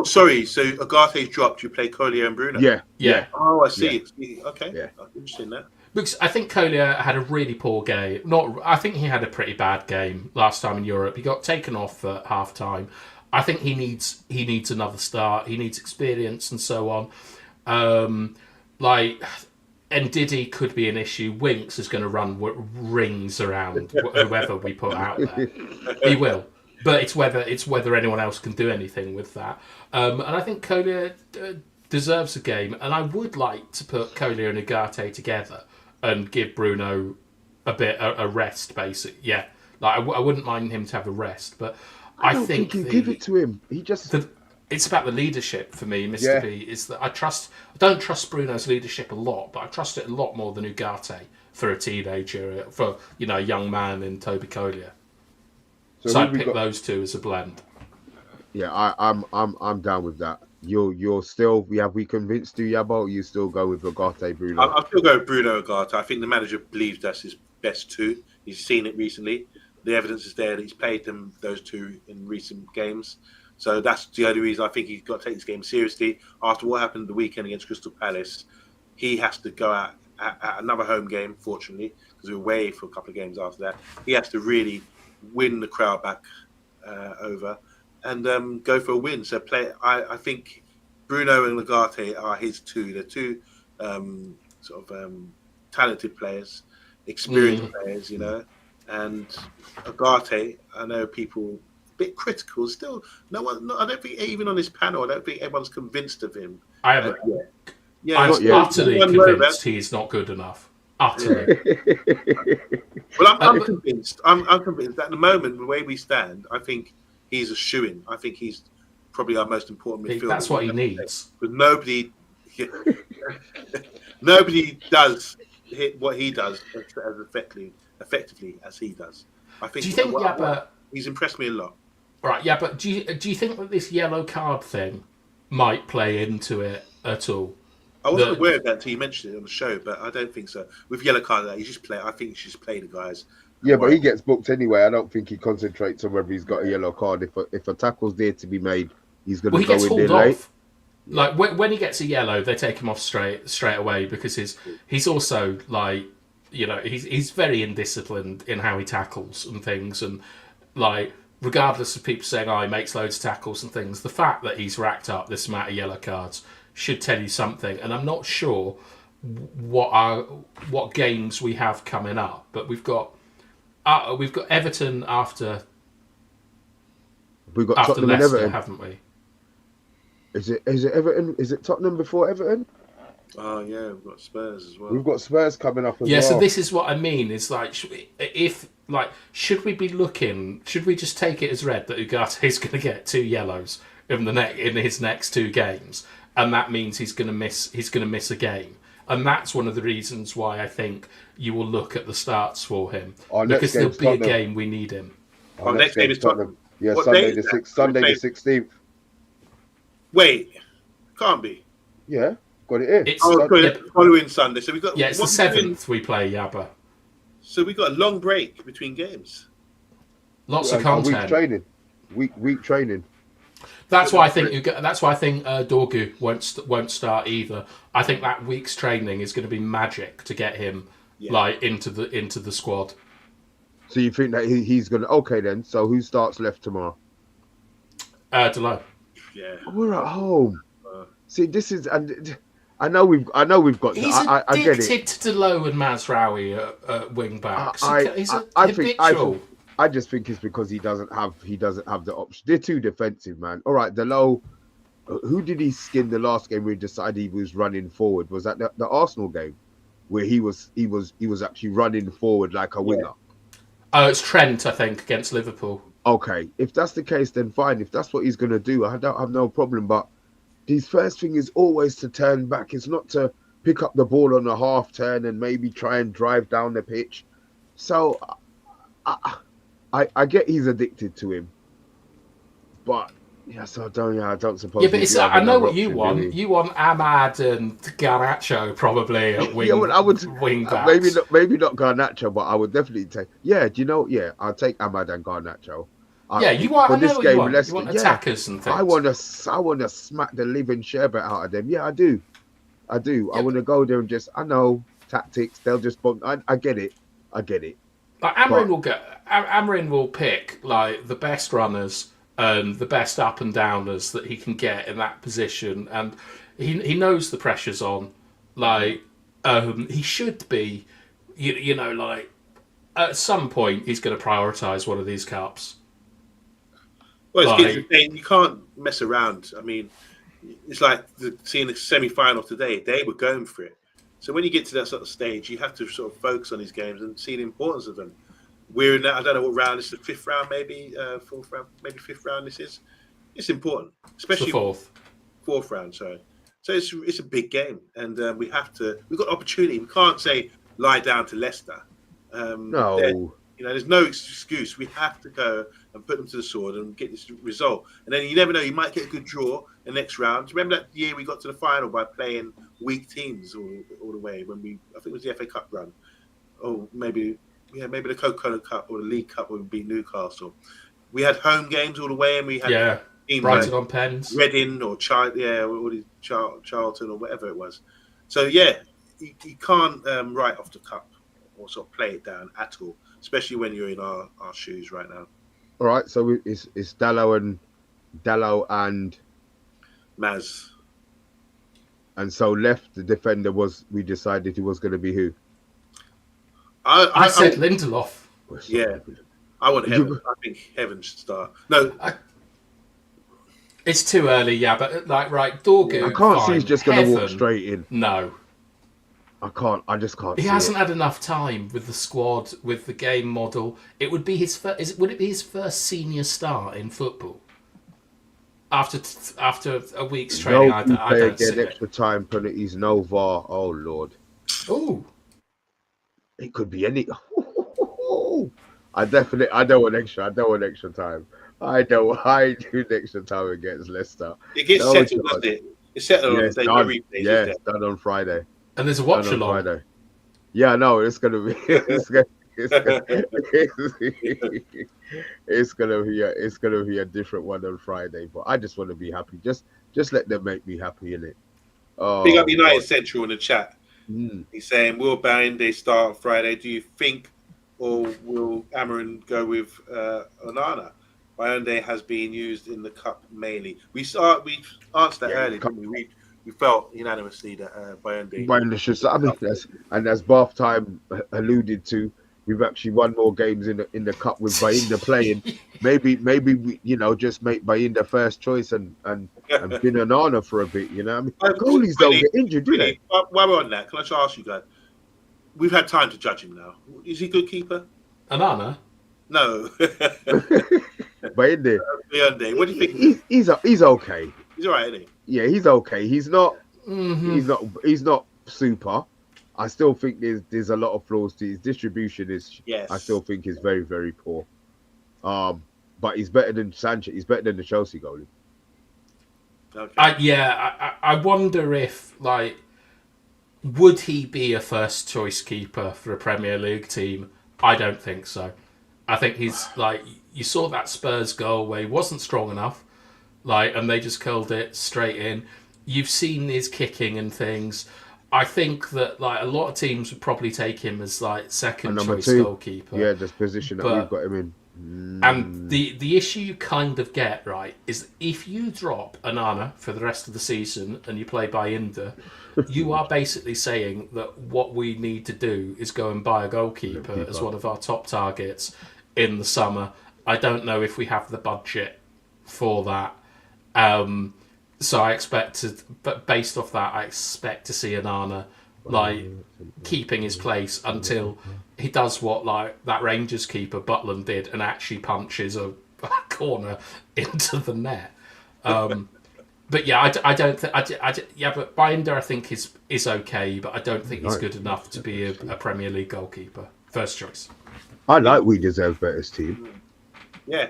Sorry. So Agate's dropped. You play Collier and Bruno. Yeah. Oh, I see. Yeah. Okay. Yeah. I'm interested in that. Because I think Collier had a really poor game. I think he had a pretty bad game last time in Europe. He got taken off at half time. I think he needs another start. He needs experience and so on. Ndidi could be an issue. Winks is going to run rings around whoever we put out there. He will, but it's whether anyone else can do anything with that. And I think Collier deserves a game. And I would like to put Collier and Agate together and give Bruno a rest. Basically, yeah. I wouldn't mind him to have a rest, but. I don't think you give it to him. It's about the leadership for me, Mr. B. Is that I don't trust Bruno's leadership a lot, but I trust it a lot more than Ugarte for a teenager, for a young man in Toby Collier. So I pick those two as a blend. Yeah, I'm down with that. You're still we convinced you, Yabo? Or you still go with Ugarte Bruno? I'll still go with Bruno Ugarte. I think the manager believes that's his best two. He's seen it recently. The evidence is there that he's played those two in recent games. So that's the only reason I think he's got to take this game seriously. After what happened the weekend against Crystal Palace, he has to go out at another home game, fortunately, because we were away for a couple of games after that. He has to really win the crowd back over and go for a win. So I think Bruno and Agate are his two. They're two talented players, experienced players, And Agate, I know people a bit critical. Still, no one. I don't think even on this panel, I don't think everyone's convinced of him. I'm utterly convinced he's not good enough. Utterly. Well, I'm convinced. I'm convinced that at the moment, the way we stand, I think he's a shoo-in. I think he's probably our most important midfielder. That's what he needs. But nobody does hit what he does as effectively as he does. I think. Do you think he's impressed me a lot? Right, yeah, but do you think that this yellow card thing might play into it at all? I wasn't aware of that until you mentioned it on the show, but I don't think so. With yellow card, I think you should play the guys. Yeah, but he gets booked anyway. I don't think he concentrates on whether he's got a yellow card. If a tackle's there to be made, he's going to go in there late. Like when he gets a yellow, they take him off straight away because he's also like. He's very indisciplined in how he tackles and things, and regardless of people saying, he makes loads of tackles and things, the fact that he's racked up this amount of yellow cards should tell you something. And I'm not sure what games we have coming up, but we've got Everton after Tottenham Leicester, and Everton, haven't we? Is it Everton? Is it Tottenham before Everton? Oh yeah, we've got Spurs as well. We've got Spurs coming up as well. Yeah, so this is what I mean. Is should we be looking? Should we just take it as read that Ugarte is going to get 2 yellows in his next 2 games, and that means he's going to miss a game, and that's one of the reasons why I think you will look at the starts for him because there'll be a game we need him. Our next game is Tottenham. Yeah, Sunday the 16th. Wait, can't be. Yeah, got it here. Following Sunday. So we got. Yeah, it's the 7th we play Yabba. So we got a long break between games. Lots of content. Week training. That's why I think Dorgu won't start either. I think that week's training is going to be magic to get him into the squad. So you think that he's going to? Okay, then. So who starts left tomorrow? Delo. Yeah, we're at home. See, this is, and I know we've got. He's I get it. addicted to Delo and Mazraoui at wing backs. He's a I habitual. I just think it's because he doesn't have the option. They're too defensive, man. All right, Delo. Who did he skin the last game where he decided he was running forward? Was that the Arsenal game where he was actually running forward like a winger? Oh, it's Trent, I think, against Liverpool. Okay, if that's the case, then fine. If that's what he's going to do, I don't have no problem. But his first thing is always to turn back. It's not to pick up the ball on a half turn and maybe try and drive down the pitch. So I get he's addicted to him, but yes, I don't suppose. Yeah, but I know what you want. Really. You want Ahmad and Garnacho probably at wing. Yeah, well, I would wing backs. maybe not Garnacho, but I would definitely take. Yeah, do you know? Yeah, I'll take Ahmad and Garnacho. You want. I know what you want. Leicester, you want attackers and things. I want to smack the living sherbet out of them. Yeah, I do. Yeah. I want to go there and just. I know tactics. They'll just. I get it. Like Amarin will pick like the best runners and the best up and downers that he can get in that position, and he knows the pressure's on. Like he should be, you know, like at some point he's going to prioritise one of these cups. Well, you can't mess around. I mean, it's like seeing the semi-final today. They were going for it. So when you get to that sort of stage, you have to sort of focus on these games and see the importance of them. We're in that, I don't know what round, it's the fifth round, maybe fourth round, maybe fifth round this is. It's important, especially fourth round, sorry. So it's a big game, and we've got opportunity. We can't say lie down to Leicester. No. There's no excuse. We have to go and put them to the sword and get this result. And then you never know, you might get a good draw the next round. Do you remember that year we got to the final by playing weak teams all the way when I think it was the FA Cup run, or maybe the Coca-Cola Cup or the League Cup when we beat Newcastle. We had home games all the way, and we had Brighton on pens, Reading or Charlton or whatever it was. So yeah, you can't write off the cup or sort of play it down at all, especially when you're in our shoes right now. All right, so it's Dalot and Maz. And so left the defender we decided he was going to be who? I said Lindelof. Yeah, I want Heaven. I think Heaven should start. No, it's too early. Yeah, but Dorgu. I can't see he's just going to walk straight in. No, I just can't. He hasn't had enough time with the squad, with the game model. It would be his first. Would it be his first senior start in football? After a week's training, I don't see it. Extra time penalties, no VAR. Oh Lord. Oh. It could be any. I don't want extra time. I do extra time against Leicester. It gets settled, doesn't it? It's settled on the day. It's done on Friday. And there's a watch along. Friday. Yeah, no, it's gonna be. It's gonna be a different one on Friday. But I just want to be happy. Just let them make me happy, innit? Oh, big up United Central in the chat. He's saying, will Bayende start on Friday? Do you think, or will Amarin go with Onana? Bayende has been used in the cup mainly. We answered that earlier. We felt unanimously that Bayende should start. As Bath Time alluded to, we've actually won more games in the cup with Bayende playing. Maybe we, just make Bayende first choice and bin Onana for a bit. Goalies don't get injured, do they? While we're on that, can I just ask you guys? We've had time to judge him now. Is he a good keeper? Onana? No. Bayende. What do you think? He's okay. He's all right, isn't he? Yeah, he's okay. He's not. Mm-hmm. He's not super. I still think there's a lot of flaws to his distribution. I still think is very, very poor. But he's better than Sanchez. He's better than the Chelsea goalie. Okay. I wonder if would he be a first choice keeper for a Premier League team? I don't think so. I think he's you saw that Spurs goal where he wasn't strong enough, and they just curled it straight in. You've seen his kicking and things. I think that like a lot of teams would probably take him as like second number choice two. goalkeeper. Yeah, this position that we've But got him in. and the issue you kind of get, right, is if you drop Anana for the rest of the season and you play Bayinda, you are basically saying that what we need to do is go and buy a goalkeeper as one of our top targets in the summer. I don't know if we have the budget for that. So I expect to, but based off that, I expect to see Anana like keeping his place until he does what like that Rangers keeper Butland did and actually punches a corner into the net. But yeah, I don't think. Yeah, but Binder I think is okay, but I don't think he's good enough to be a Premier League goalkeeper. First choice. I like We Deserve Better's team. Yeah.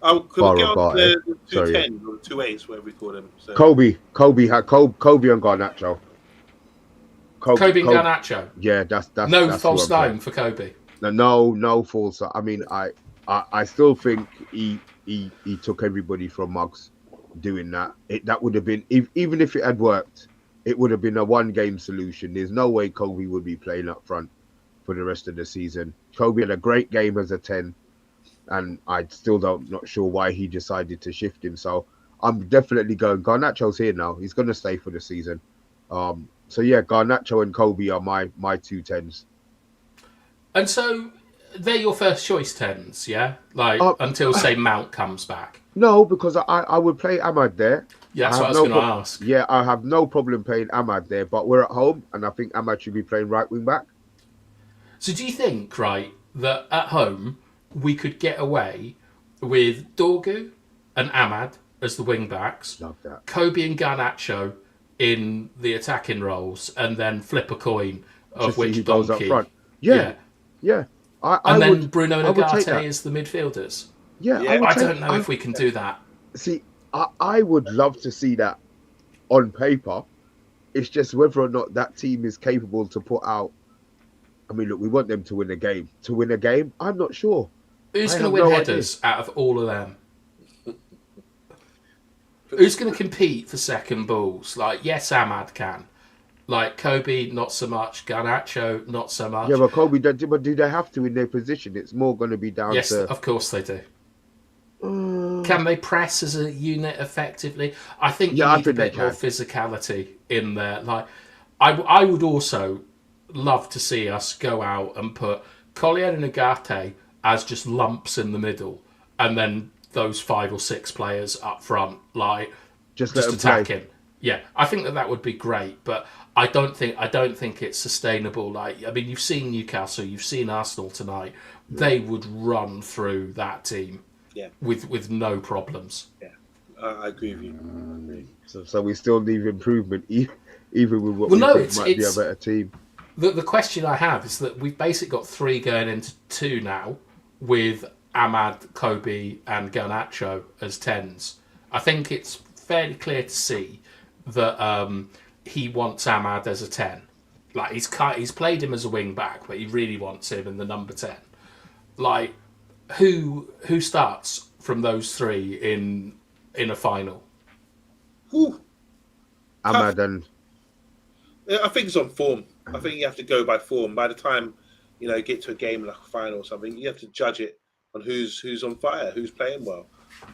Could we get on the 210 or the 2.8s, whatever we call them? So. Kobe and Garnacho. Kobe and Garnacho. Yeah, that's no false nine for Kobe. No false. I mean, I still think he took everybody from Muggs doing that. That would have been even if it had worked, it would have been a one-game solution. There's no way Kobe would be playing up front for the rest of the season. Kobe had a great game as a 10. And I still not sure why he decided to shift him. So I'm definitely going. Garnacho's here now. He's going to stay for the season. So yeah, Garnacho and Kobe are my two 10s. And so they're your first choice 10s, yeah? Like until say Mount comes back. No, because I would play Ahmad there. Yeah, that's what I was going to ask. Yeah, I have no problem playing Ahmad there, but we're at home, and I think Ahmad should be playing right wing back. So do you think, right, that at home we could get away with Dorgu and Ahmad as the wing backs, Love that. Kobe and Garnacho in the attacking roles, and then flip a coin of which goes up donkey? front. Yeah. And then Bruno and Ugarte as the midfielders. Yeah, I don't know if we can do that. See, I would love to see that on paper. It's just whether or not that team is capable to put out. I mean, look, we want them to win a game. To win a game, I'm not sure. Who's going to win headers out of all of them? Who's going to compete for second balls? Like, yes, Ahmad can. Like, Kobe, not so much. Garnacho, not so much. Yeah, but Kobe, but do they have to in their position? It's more going to be down to... Yes, of course they do. Can they press as a unit effectively? I think you need a bit more physicality in there. Like, I would also love to see us go out and put Collier and Ugarte as just lumps in the middle, and then those 5 or 6 players up front, like just attacking. Yeah, I think that would be great, but I don't think it's sustainable. Like, I mean, you've seen Newcastle, you've seen Arsenal tonight. They would run through that team. Yeah. With no problems. Yeah, I agree with you. So we still need improvement, even with what we think might be a better team. The question I have is that we've basically got 3 going into 2 now, with Ahmad, Kobe, and Garnacho as 10s. I think it's fairly clear to see that he wants Ahmad as a 10. Like, he's played him as a wing back, but he really wants him in the number 10. Like, who starts from those 3 in a final? Ahmad and... I think it's on form. I think you have to go by form. By the time get to a game like a final or something, you have to judge it on who's on fire, who's playing well.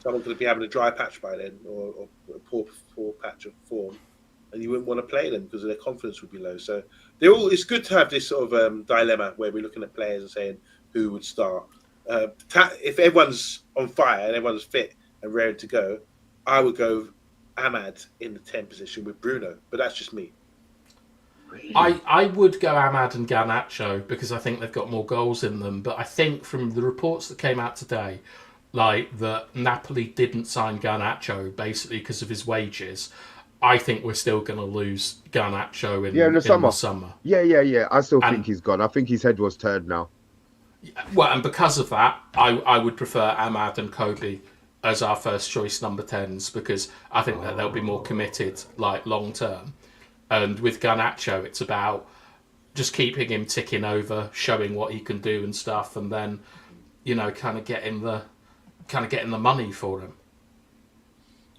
Someone's going to be having a dry patch by then, or a poor patch of form, and you wouldn't want to play them because their confidence would be low. So it's good to have this sort of dilemma where we're looking at players and saying who would start. If everyone's on fire and everyone's fit and ready to go, I would go Ahmad in the 10 position with Bruno, but that's just me. I would go Ahmad and Garnacho because I think they've got more goals in them. But I think from the reports that came out today, like that Napoli didn't sign Garnacho basically because of his wages. I think we're still going to lose Garnacho in the summer. Yeah. I still think he's gone. I think his head was turned now. Well, and because of that, I would prefer Ahmad and Kobe as our first choice number 10s because I think that they'll be more committed, like long term. And with Garnacho, it's about just keeping him ticking over, showing what he can do and stuff, and then, kind of getting the money for him.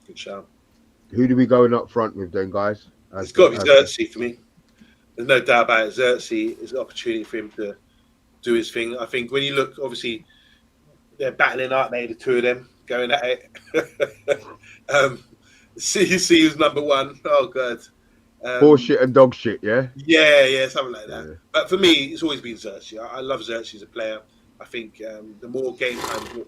Good shout. Who do we go up front with then, guys? It's got to be Xerxes for me. there's no doubt about it. Xerxes is an opportunity for him to do his thing. I think when you look, obviously, they're battling, aren't they? The two of them going at it. See who's number one. Oh god. Horse shit and dog shit, yeah. Yeah, something like that. Yeah. But for me, it's always been Xerxes. I love Xerxes as a player. I think the more game time,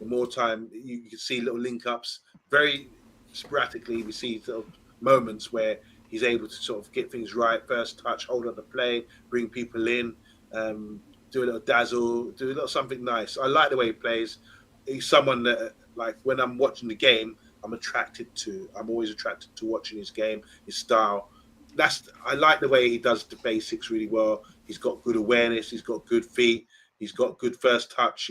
the more time you can see little link ups. Very sporadically, we see sort of moments where he's able to sort of get things right, first touch, hold on the play, bring people in, do a little dazzle, do a little something nice. I like the way he plays. He's someone that, like, when I'm watching the game, I'm always attracted to watching his game, his style. I like the way he does the basics really well. He's got good awareness. He's got good feet. He's got good first touch.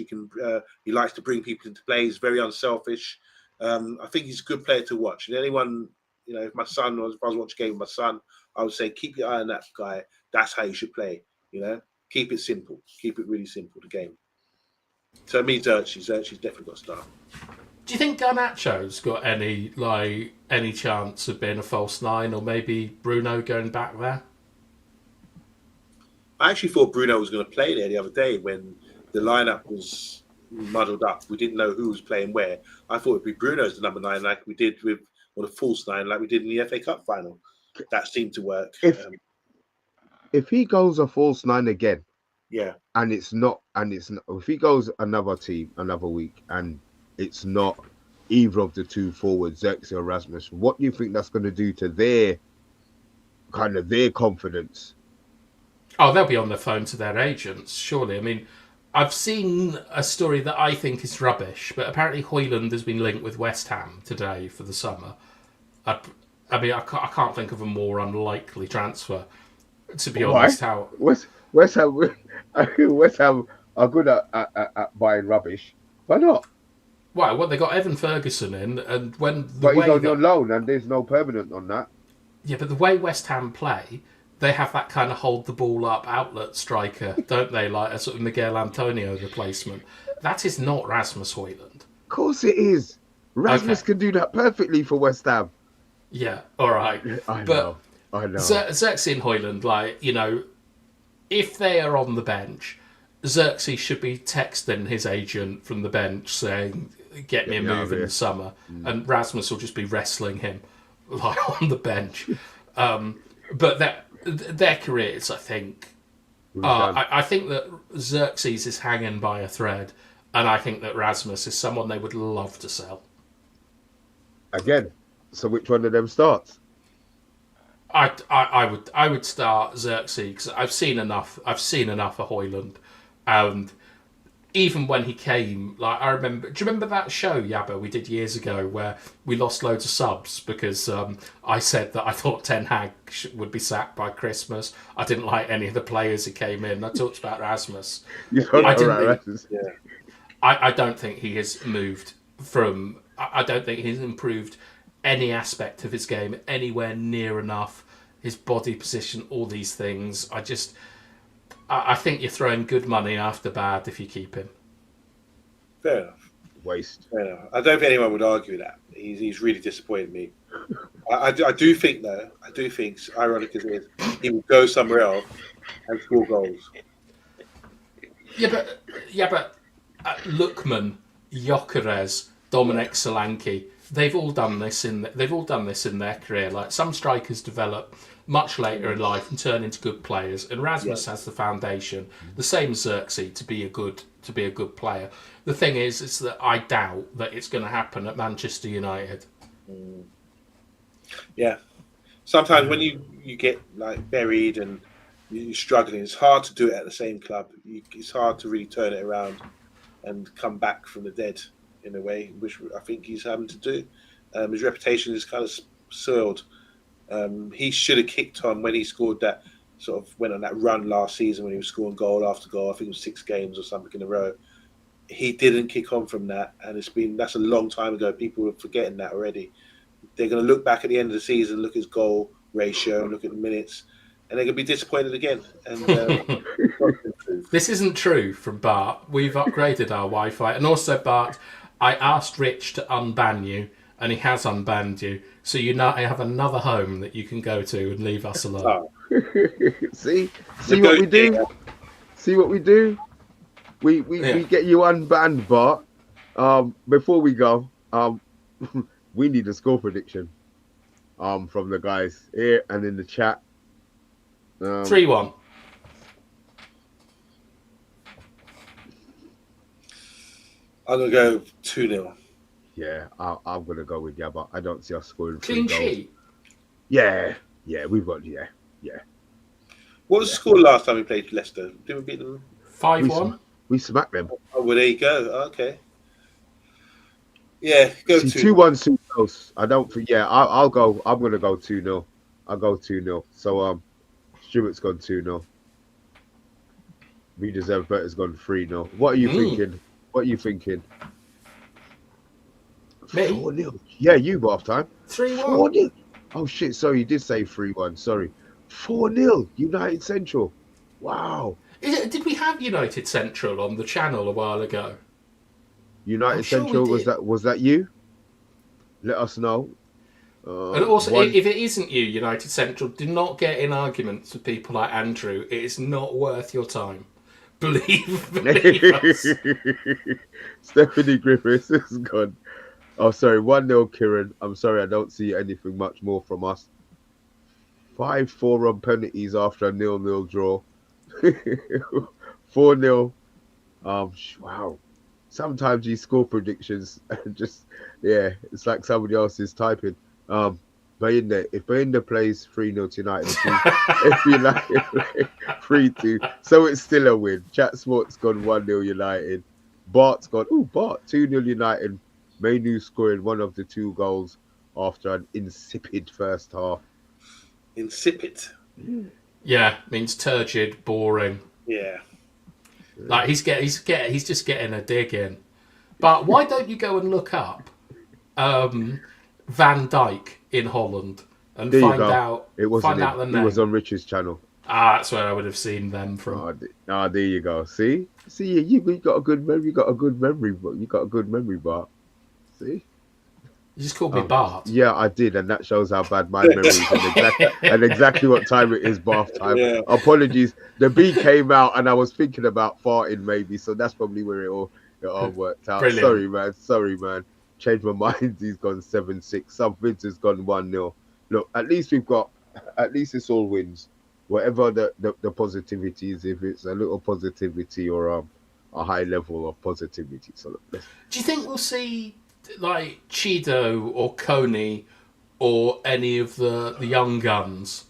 He likes to bring people into play. He's very unselfish. I think he's a good player to watch. And anyone, if I was watching a game with my son, I would say keep your eye on that guy. That's how you should play. Keep it simple. Keep it really simple. The game. So me, Xerxes definitely got a start. Do you think Garnacho's got any chance of being a false nine, or maybe Bruno going back there? I actually thought Bruno was going to play there the other day when the lineup was muddled up. We didn't know who was playing where. I thought it'd be Bruno as the number 9, like we did or the false 9, like we did in the FA Cup final. That seemed to work. If he goes a false 9 again, yeah, and it's not, if he goes another team another week and it's not either of the two forwards, Xerxes or Rasmus, what do you think that's going to do to their confidence? Oh, they'll be on the phone to their agents, surely. I mean, I've seen a story that I think is rubbish, but apparently HOJLUND has been linked with West Ham today for the summer. I can't think of a more unlikely transfer, to be honest. How West Ham are good at buying rubbish. Why not? Well, they got Evan Ferguson in, and but he's only on loan, and there's no permanent on that. Yeah, but the way West Ham play, they have that kind of hold the ball up outlet striker, don't they? Like a sort of Miguel Antonio replacement. That is not Rasmus HOJLUND. Of course it is. Rasmus can do that perfectly for West Ham. Yeah, all right. I know. Xerxes and HOJLUND, if they are on the bench, Xerxes should be texting his agent from the bench saying, get me a move in the summer. And Rasmus will just be wrestling him on the bench. But their careers, I think, I think that Xerxes is hanging by a thread, and I think that Rasmus is someone they would love to sell. Again, so which one of them starts? I would start Xerxes because I've seen enough of HOJLUND, and even when he came, I remember. Do you remember that show, Yabba, we did years ago where we lost loads of subs because I said that I thought Ten Hag would be sacked by Christmas. I didn't like any of the players who came in. I talked about Rasmus. I don't think he has moved from. I don't think he's improved any aspect of his game anywhere near enough. His body position, all these things. I think you're throwing good money after bad if you keep him. Fair enough. Waste. Fair enough. I don't think anyone would argue that. He's really disappointed me. I do think, ironic as it is, he will go somewhere else and score goals. Yeah, but Lookman, Gyökeres, Dominic Solanke, they've all done this in their career. Like, some strikers develop much later in life and turn into good players, and Rasmus has the foundation, the same as Xerxes, to be a good player. The thing is that I doubt that it's going to happen at Manchester United. Yeah, sometimes when you get buried and you're struggling, it's hard to do it at the same club. It's hard to really turn it around and come back from the dead in a way, which I think he's having to do. His reputation is kind of soiled. He should have kicked on when he scored that, sort of went on that run last season when he was scoring goal after goal. I think it was 6 games or something in a row. He didn't kick on from that, and that's a long time ago. People are forgetting that already. They're going to look back at the end of the season, look at his goal ratio, look at the minutes, and they're going to be disappointed again. And this isn't true from Bart. We've upgraded our Wi-Fi, and also Bart, I asked Rich to unban you, and he has unbanned you. So you now have another home that you can go to and leave us alone. Oh, See what we do. See what we do. We get you unbanned, Bart. Before we go, we need a score prediction. From the guys here and in the chat. 3-1. I'm gonna go 2-0. Yeah, I'm gonna go with you, but I don't see us scoring 3 Clean goals. sheet. Yeah, we've got yeah. What was the score last time we played Leicester? Did we beat them? 5-1. We smacked them. Oh, well, there you go. Okay. Yeah, go 2-1 too close. I don't think. Yeah, I'll go. I'm gonna go 2-0. I'll go 2-0. So Stuart's gone 2-0. We deserve better's gone 3-0. What are you thinking? What are you thinking? Me? 4-0. Yeah, you half time. 3-1. 4-0. Oh shit! Sorry, you did say 3-1. Sorry. 4-0. United Central. Wow. Did we have United Central on the channel a while ago? United Central, was that you? Let us know. And also, if it isn't you, United Central, do not get in arguments with people like Andrew. It is not worth your time. Believe us. Stephanie Griffiths is gone. Oh, sorry, 1-0 Kieran. I'm sorry, I don't see anything much more from us. 5-4 on penalties after a 0-0 draw. 4-0. Wow. Sometimes these score predictions just, yeah, it's like somebody else is typing. If Bayinda plays 3-0 tonight, if United play 3-2, so it's still a win. Chat Sport's gone 1-0 United. Bart's gone, Bart, 2-0 United. Mainu scoring one of the 2 goals after an insipid first half. Insipid? Yeah, means turgid, boring. Yeah. Like he's just getting a dig in. But why don't you go and look up Van Dijk in Holland and find out the name? It was on Richard's channel. That's where I would have seen them from. There you go. See, you got a good memory. You got a good memory, Bart. See. You just called me Bart. Yeah, I did, and that shows how bad my memory is and exactly what time it is, bath time. Yeah. Apologies. The B came out, and I was thinking about farting maybe, so that's probably where it all worked out. Brilliant. Sorry, man. Changed my mind. He's gone 7-6. Some Vince has gone 1-0. Look, at least it's all wins. Whatever the positivity is, if it's a little positivity or a high level of positivity. So look, do you think we'll see like Chido or Coney or any of the young guns?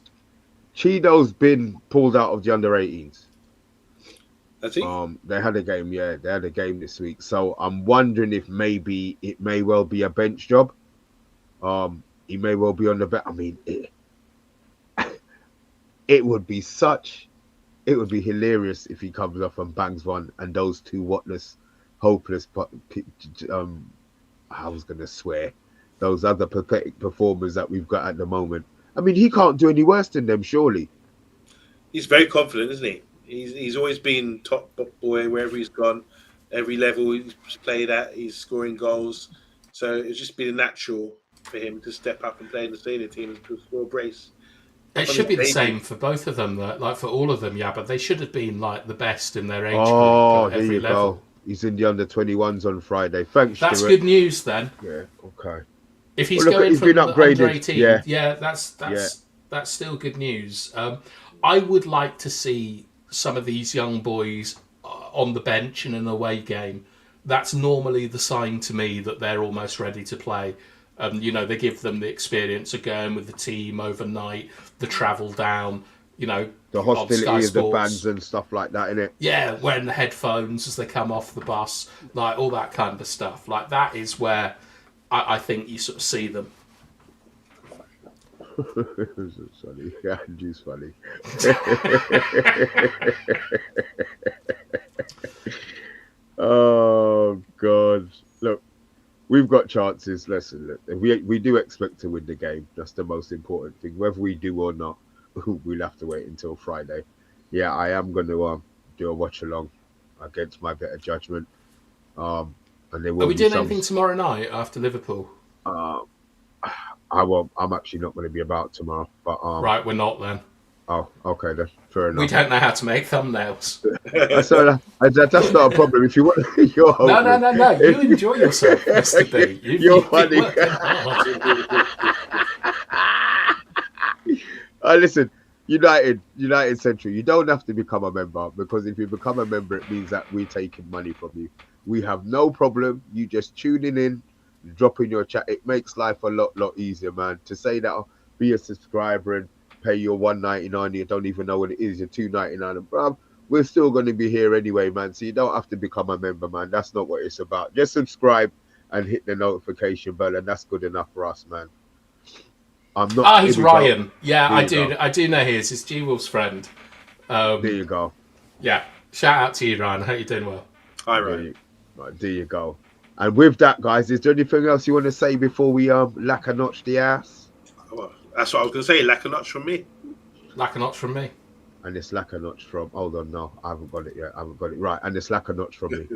Chido's been pulled out of the under-18s. Has he? They had a game, they had a game this week. So I'm wondering if maybe it may well be a bench job. He may well be on the bench. I mean, it would be hilarious if he comes off and bangs one, and those 2 hopeless, I was going to swear, those other pathetic performers that we've got at the moment. I mean, he can't do any worse than them, surely. He's very confident, isn't he? He's always been top boy wherever he's gone. Every level he's played at, he's scoring goals. So it's just been natural for him to step up and play in the senior team and to score a brace. It should be the same for both of them, like for all of them, but they should have been like the best in their age group at every level. Go. He's in the under-21s on Friday. Thanks, That's Stuart. good news then. Yeah, okay. If he's going from the upgraded, under-18, that's still good news. I would like to see some of these young boys on the bench in an away game. That's normally the sign to me that they're almost ready to play. They give them the experience of going with the team overnight, the travel down, the hostility of the fans and stuff like that, innit? Yeah, wearing the headphones as they come off the bus, like all that kind of stuff. Like that is where I think you sort of see them. Funny. Andrew's funny. Oh God! Look, we've got chances. Listen, look, we do expect to win the game. That's the most important thing. Whether we do or not, we'll have to wait until Friday. Yeah, I am going to do a watch along against my better judgment. And there will Are we doing anything tomorrow night after Liverpool? I won't. I'm actually not going to be about tomorrow. But right, we're not then. Oh, okay, that's fair We enough. don't know how to make thumbnails. That's not a problem. If you want, you're hopeless. No. You enjoy yourself, Mr. B. You're You've been funny. working hard. Listen, United Central. You don't have to become a member, because if you become a member, it means that we're taking money from you. We have no problem. You just tuning in, dropping your chat. It makes life a lot easier, man. To say that, oh, be a subscriber and pay your $1.99, you don't even know what it is. You're $2.99, and bruv, we're still going to be here anyway, man. So you don't have to become a member, man. That's not what it's about. Just subscribe and hit the notification bell, and that's good enough for us, man. I'm not. He's Ryan. Yeah, I do. Go. I do know he is. He's G Wolf's friend. There you go. Yeah. Shout out to you, Ryan. I hope you're doing well. Hi, Ryan. There you go. And with that, guys, is there anything else you want to say before we lack a notch the ass? Well, that's what I was going to say. Lack a notch from me. Lack a notch from me. And it's lack a notch from. Hold on, no, I haven't got it yet. I haven't got it right. And it's lack a notch from me.